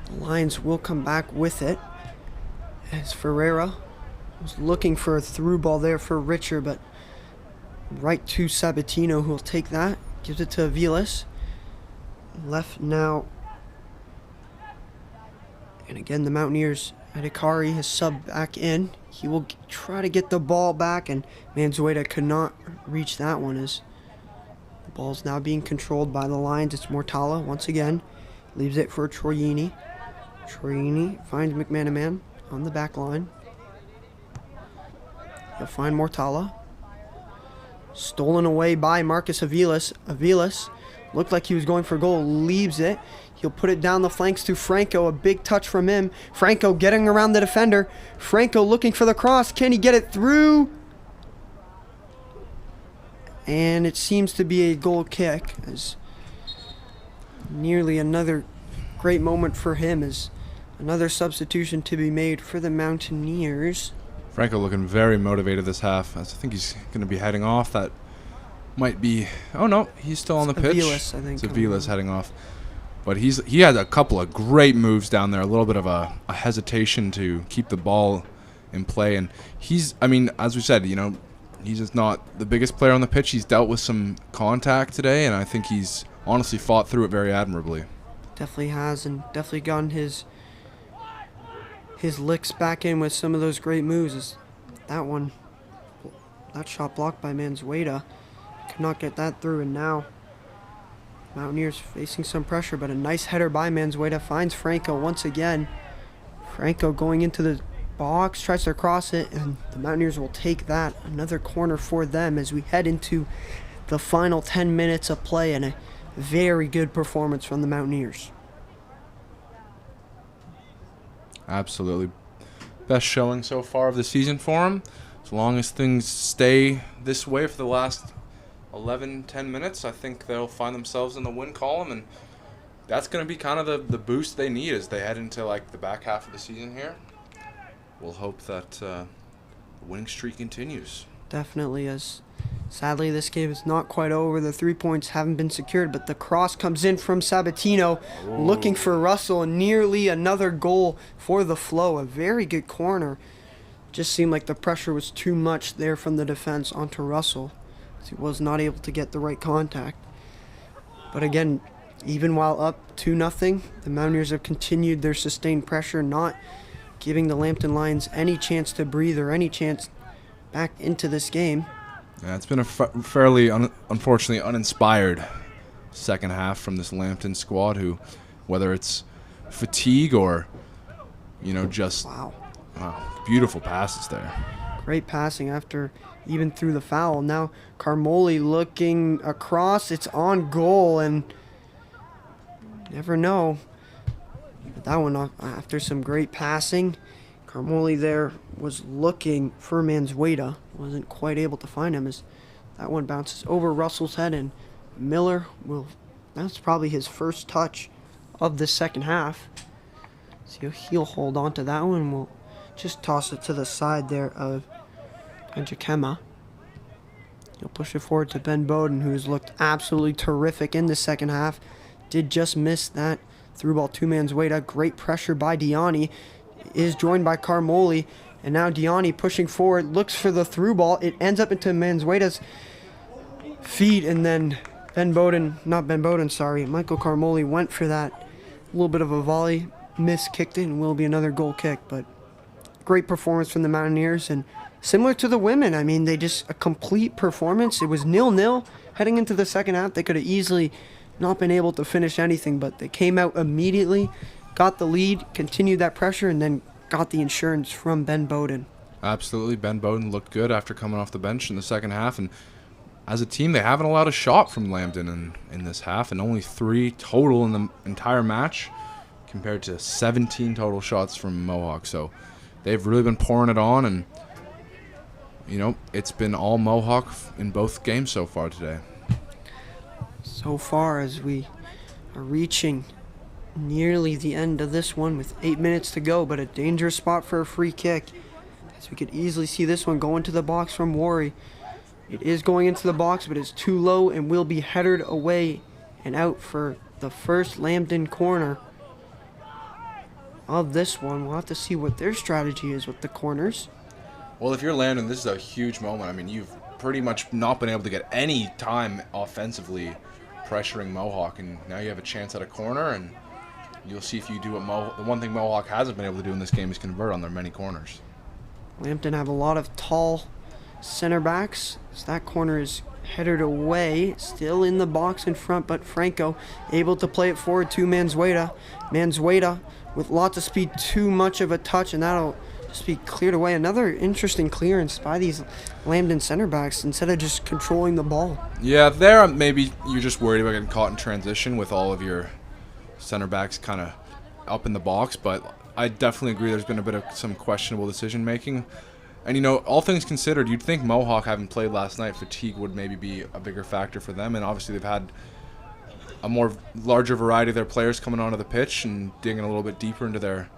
the Lions will come back with it. As Ferreira was looking for a through ball there for Richard, but right to Sabatino, who will take that. Gives it to Aviles. Left now And again, the Mountaineers, Adhikari has subbed back in. He will try to get the ball back, and Manzueta could not reach that one as the ball's now being controlled by the Lions. It's Mortala once again. Leaves it for Troyini. Troyini finds McManaman on the back line. He'll find Mortala. Stolen away by Marcus Aviles. Aviles looked like he was going for goal. Leaves it. He'll put it down the flanks to Franco. A big touch from him. Franco getting around the defender. Franco looking for the cross. Can he get it through? And it seems to be a goal kick. As nearly another great moment for him, as another substitution to be made for the Mountaineers. Franco looking very motivated this half. I think he's going to be heading off. That might be... Oh, no. He's still on the pitch. Aviles, I think. It's Aviles heading off. But he had a couple of great moves down there. A little bit of a hesitation to keep the ball in play. And he's... I mean, as we said, you know, he's just not the biggest player on the pitch. He's dealt with some contact today, and I think he's honestly fought through it very admirably. Definitely has, and definitely gotten his licks back in with some of those great moves. Is that shot blocked by Manzueta. Could not get that through, and now Mountaineers facing some pressure, but a nice header by Manzueta finds Franco once again. Franco going into the box, tries to cross it, and the Mountaineers will take that. Another corner for them as we head into the final 10 minutes of play, and a very good performance from the Mountaineers. Absolutely. Best showing so far of the season for them. As long as things stay this way for the last 10 minutes, I think they'll find themselves in the win column, and that's going to be kind of the boost they need as they head into like the back half of the season here. We'll hope that the winning streak continues. Definitely, as sadly this game is not quite over. The 3 points haven't been secured, but the cross comes in from Sabatino, looking for Russell, and nearly another goal for the Flow. A very good corner. Just seemed like the pressure was too much there from the defense onto Russell, as he was not able to get the right contact. But again, even while up 2-0, the Mountaineers have continued their sustained pressure, not giving the Lambton Lions any chance to breathe or any chance back into this game. Yeah, it's been a fairly, unfortunately, uninspired second half from this Lambton squad, who, whether it's fatigue or, you know, just Wow, beautiful passes there. great passing after even through the foul. Now Carmoli looking across. It's on goal, and never know. But that one, after some great passing, Carmoli there was looking for Manzueta. Wasn't quite able to find him as that one bounces over Russell's head, and Miller that's probably his first touch of the second half. So he'll hold on to that one. We'll just toss it to the side there of Jakema. He'll push it forward to Ben Bowden, who's looked absolutely terrific in the second half. Did just miss that through ball to Manzueta. Great pressure by Diani. Is joined by Carmoli, and now Diani pushing forward, looks for the through ball. It ends up into Manzueta's feet, and then Michael Carmoli went for that. A little bit of a volley, kicked it, and will be another goal kick. But great performance from the Mountaineers, and similar to the women, I mean, they just a complete performance. It was 0-0 heading into the second half. They could have easily not been able to finish anything, but they came out immediately, got the lead, continued that pressure, and then got the insurance from Ben Bowden. Absolutely. Ben Bowden looked good after coming off the bench in the second half, and as a team, they haven't allowed a shot from Lambton in this half, and only 3 total in the entire match compared to 17 total shots from Mohawk. So they've really been pouring it on, and you know, it's been all Mohawk in both games so far today. So far, as we are reaching nearly the end of this one with 8 minutes to go, but a dangerous spot for a free kick, as we could easily see this one go into the box from Worry. It is going into the box, but it's too low and will be headed away and out for the first Lambton corner of this one. We'll have to see what their strategy is with the corners. Well, if you're Lambton, this is a huge moment. I mean, you've pretty much not been able to get any time offensively pressuring Mohawk, and now you have a chance at a corner, and you'll see if you do what the one thing Mohawk hasn't been able to do in this game is convert on their many corners. Lambton have a lot of tall center backs. So that corner is headed away, still in the box in front, but Franco able to play it forward to Manzueta. Manzueta with lots of speed, too much of a touch, and that'll just be cleared away. Another interesting clearance by these Lambton center backs instead of just controlling the ball. Yeah, there maybe you're just worried about getting caught in transition with all of your center backs kind of up in the box, but I definitely agree there's been a bit of some questionable decision making. And, you know, all things considered, you'd think Mohawk, having played last night, fatigue would maybe be a bigger factor for them. And obviously they've had a more larger variety of their players coming onto the pitch and digging a little bit deeper into their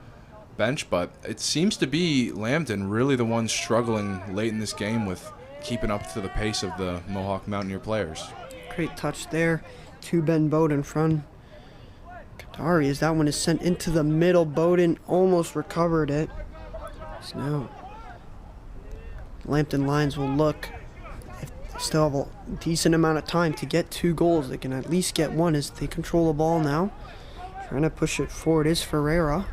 bench. But it seems to be Lambton really the ones struggling late in this game with keeping up to the pace of the Mohawk Mountaineer players. Great touch there to Ben Bowden from Kadari as that one is sent into the middle. Bowden almost recovered it. So now Lambton Lions will look, if they still have a decent amount of time to get 2 goals. They can at least get 1 as they control the ball now. Trying to push it forward is Ferreira.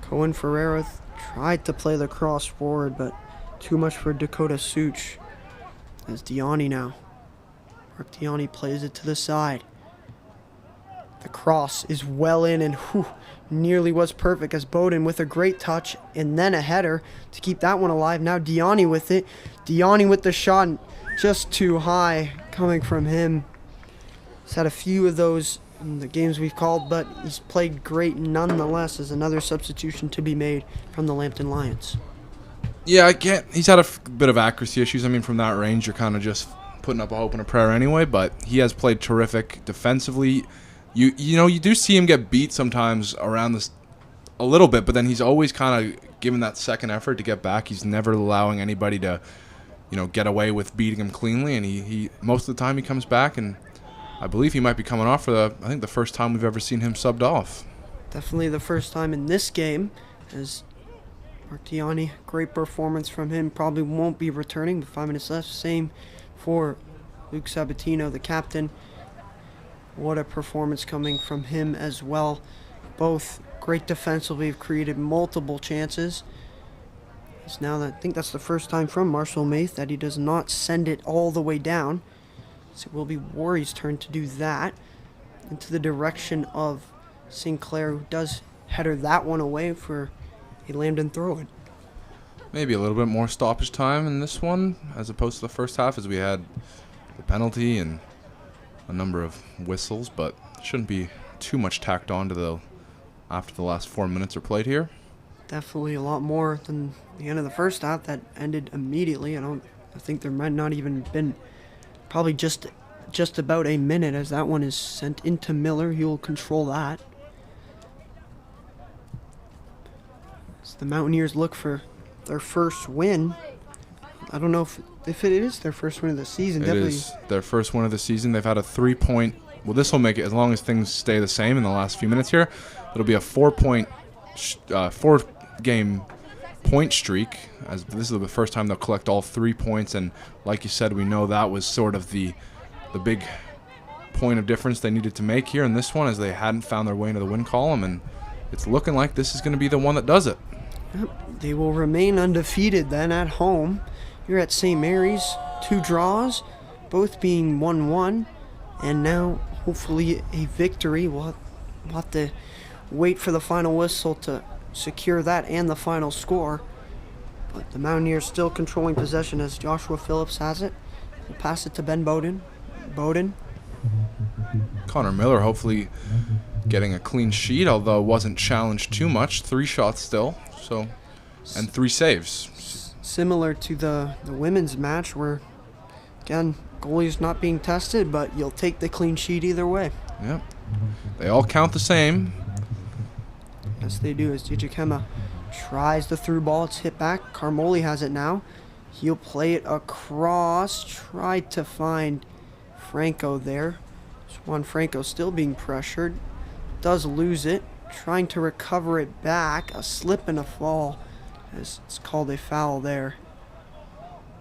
Cohen Ferreira tried to play the cross forward, but too much for Dakota Such. As Diani now. Mark Diani plays it to the side. The cross is well in and nearly was perfect as Bowden with a great touch and then a header to keep that one alive. Now Diani with it. Diani with the shot, just too high coming from him. He's had a few of those in the games we've called, but he's played great nonetheless as another substitution to be made from the Lambton Lions. Yeah, he's had a bit of accuracy issues. I mean, from that range, you're kind of just putting up a hope and a prayer anyway, but he has played terrific defensively. You know, you do see him get beat sometimes around this a little bit, but then he's always kind of given that second effort to get back. He's never allowing anybody to, you know, get away with beating him cleanly, and he most of the time he comes back, and I believe he might be coming off for I think the first time we've ever seen him subbed off. Definitely the first time in this game, as Martiani, great performance from him, probably won't be returning with 5 minutes left. Same for Luke Sabatino, the captain. What a performance coming from him as well. Both great defensively, have created multiple chances. It's now I think that's the first time from Marshall Maith that he does not send it all the way down. So it will be Warry's turn to do that into the direction of Sinclair, who does header that one away for a Lambton throw-in. Maybe a little bit more stoppage time in this one as opposed to the first half, as we had the penalty and a number of whistles, but shouldn't be too much tacked on to after the last 4 minutes are played here. Definitely a lot more than the end of the first half that ended immediately. I think there might not even been probably just about a minute, as that one is sent into Miller. He will control that. As the Mountaineers look for their first win. I don't know if it is their first win of the season. It is their first win of the season. They've had a 3-point. Well, this will make it, as long as things stay the same in the last few minutes here, it'll be a 4-game point streak. As this is the first time they'll collect all 3 points, and like you said, we know that was sort of the big point of difference they needed to make here in this one, as they hadn't found their way into the win column, and it's looking like this is going to be the one that does it. Yep. They will remain undefeated then at home. You're at St. Mary's, 2 draws, both being 1-1, and now hopefully a victory. We'll have to wait for the final whistle to secure that and the final score. But the Mountaineers still controlling possession as Joshua Phillips has it. We'll pass it to Ben Bowden. Connor Miller hopefully getting a clean sheet, although wasn't challenged too much. 3 shots still, and 3 saves. Similar to the women's match, where again goalies not being tested, but you'll take the clean sheet either way. Yep, they all count the same. Yes, they do. As DJ Kema tries the through ball, it's hit back. Carmoli has it now. He'll play it across. Tried to find Franco there. Juan Franco still being pressured. Does lose it. Trying to recover it back. A slip and a fall. It's called a foul there.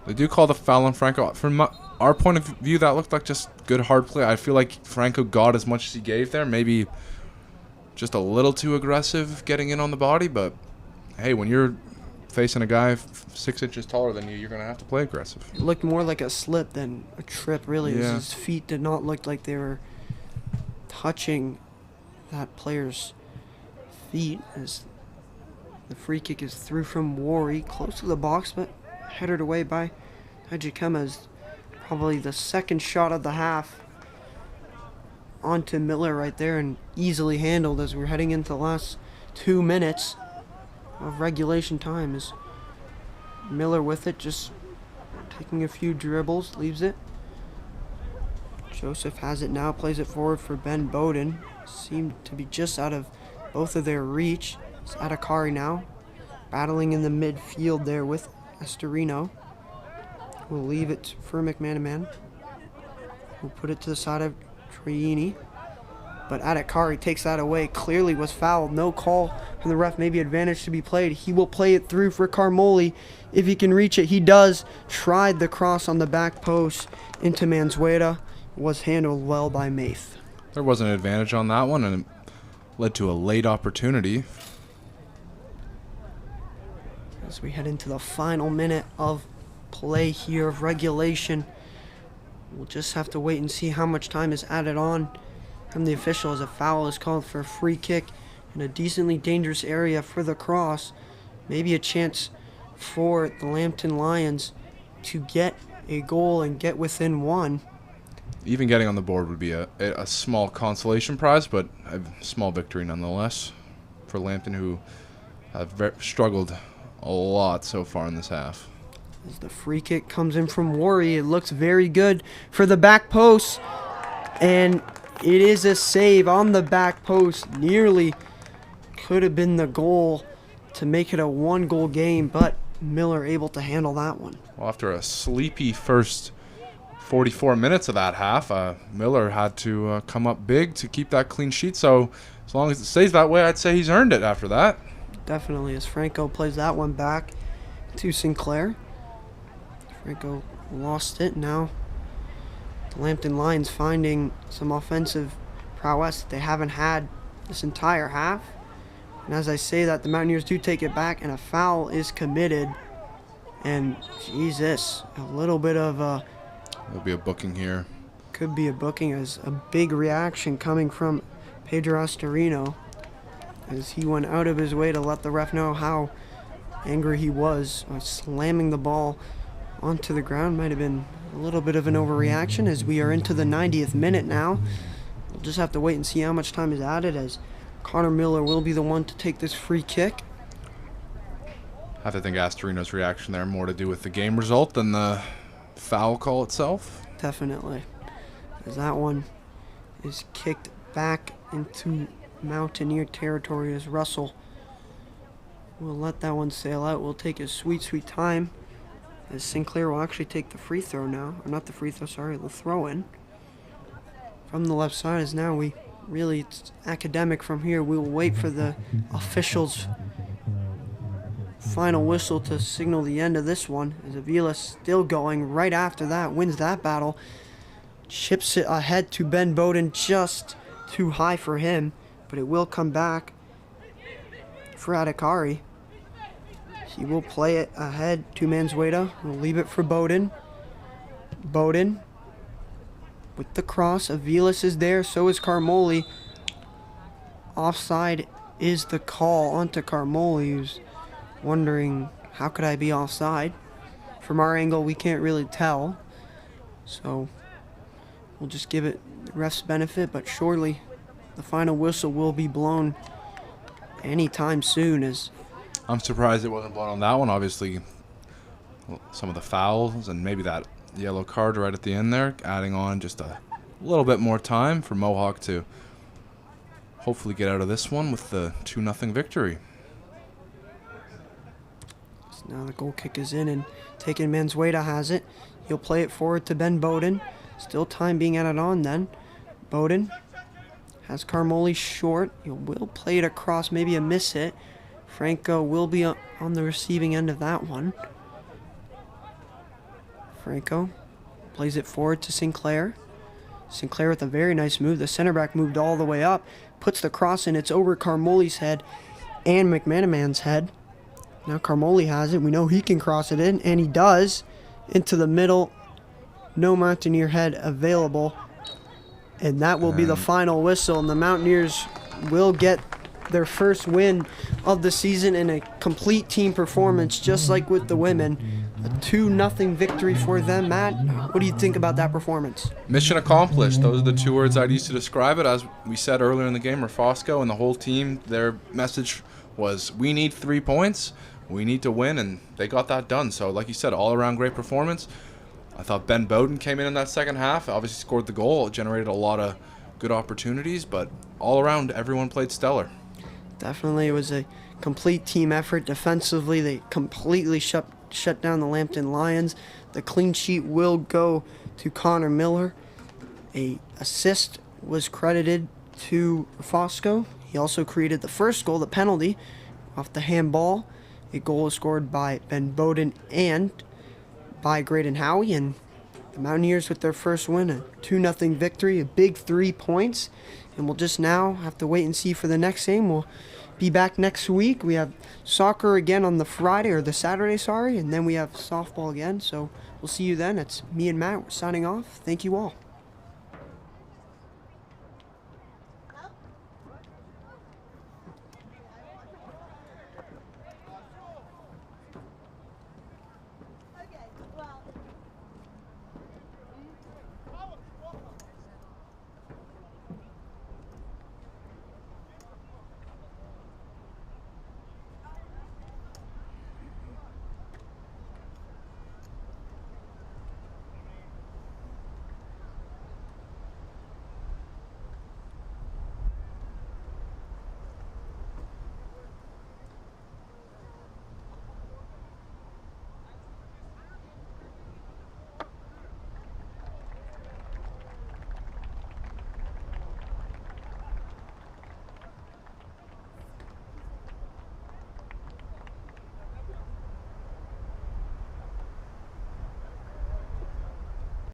They do call the foul on Franco. From our point of view, that looked like just good hard play. I feel like Franco got as much as he gave there. Maybe just a little too aggressive getting in on the body, but hey, when you're facing a guy 6 inches taller than you, you're going to have to play aggressive. It looked more like a slip than a trip, really. Yeah. His feet did not look like they were touching that player's feet, as the free kick is through from Worry, close to the box, but headed away by Hajikema, as probably the second shot of the half onto Miller right there, and easily handled as we're heading into the last 2 minutes of regulation time. As Miller with it, just taking a few dribbles, leaves it. Joseph has it now, plays it forward for Ben Bowden. Seemed to be just out of both of their reach. It's Adakari now, battling in the midfield there with Estorino. We'll leave it for McManaman. We'll put it to the side of Triini. But Adakari takes that away. Clearly was fouled. No call from the ref. Maybe advantage to be played. He will play it through for Carmoli. If he can reach it, he does. Tried the cross on the back post into Manzueta. Was handled well by Maith. There was an advantage on that one, and it led to a late opportunity. As we head into the final minute of play here of regulation, we'll just have to wait and see how much time is added on from the official, as a foul is called for a free kick in a decently dangerous area for the cross. Maybe a chance for the Lambton Lions to get a goal and get within one. Even getting on the board would be a small consolation prize, but a small victory nonetheless for Lambton, who have struggled a lot so far in this half. As the free kick comes in from Worry, it looks very good for the back post, and it is a save on the back post. Nearly could have been the goal to make it a 1-goal game, but Miller able to handle that one. Well, after a sleepy first 44 minutes of that half, Miller had to come up big to keep that clean sheet. So as long as it stays that way, I'd say he's earned it after that. Definitely, as Franco plays that one back to Sinclair. Franco lost it. Now the Lambton Lions finding some offensive prowess that they haven't had this entire half. And as I say that, the Mountaineers do take it back, and a foul is committed. And Jesus, a little bit of a... There'll be a booking here. Could be a booking, as a big reaction coming from Pedro Astorino, as he went out of his way to let the ref know how angry he was. Slamming the ball onto the ground might have been a little bit of an overreaction, as we are into the 90th minute now. We'll just have to wait and see how much time is added, as Connor Miller will be the one to take this free kick. I have to think Astorino's reaction there more to do with the game result than the foul call itself. Definitely, as that one is kicked back into Mountaineer territory, as Russell will let that one sail out. We'll take a sweet time, as Sinclair will actually take the free throw now. Or not the free throw, sorry, the throw in. From the left side, as now we really, it's academic from here. We'll wait for the officials' final whistle to signal the end of this one, as Avila still going right after that, wins that battle. Chips it ahead to Ben Bowden, just too high for him, but it will come back for Adakari. He will play it ahead to Manzueta. We'll leave it for Bowden. Bowden with the cross. Avilas is there, so is Carmoli. Offside is the call onto Carmoli, who's wondering, how could I be offside? From our angle, we can't really tell. So we'll just give it the ref's benefit, but surely the final whistle will be blown anytime soon. As I'm surprised it wasn't blown on that one. Obviously, some of the fouls and maybe that yellow card right at the end there, adding on just a little bit more time for Mohawk to hopefully get out of this one with the 2-0 victory. So now the goal kick is in, and taking Manzueta has it. He'll play it forward to Ben Bowden. Still time being added on then. Bowden has Carmoli short. He will play it across, maybe a miss hit. Franco will be on the receiving end of that one. Franco plays it forward to Sinclair. Sinclair with a very nice move. The center back moved all the way up, puts the cross in. It's over Carmoli's head and McManaman's head. Now Carmoli has it. We know he can cross it in, and he does. Into the middle. No Mountaineer head available. And that will be the final whistle, and the Mountaineers will get their first win of the season in a complete team performance, just like with the women. A 2-0 victory for them. Matt, what do you think about that performance? Mission accomplished. Those are the two words I'd use to describe it. As we said earlier in the game, Rafosco and the whole team, their message was, we need 3 points, we need to win, and they got that done. So like you said, all-around great performance. I thought Ben Bowden came in that second half, obviously scored the goal, generated a lot of good opportunities, but all around, everyone played stellar. Definitely, it was a complete team effort. Defensively, they completely shut down the Lambton Lions. The clean sheet will go to Connor Miller. A assist was credited to Fosco. He also created the first goal, the penalty, off the handball. A goal was scored by Ben Bowden and by Graydon Howie, and the Mountaineers with their first win, a 2-0 victory, a big 3 points, and we'll just now have to wait and see for the next game. We'll be back next week. We have soccer again on the Friday, or the Saturday, sorry, and then we have softball again, so we'll see you then. It's me and Matt, we're signing off. Thank you all.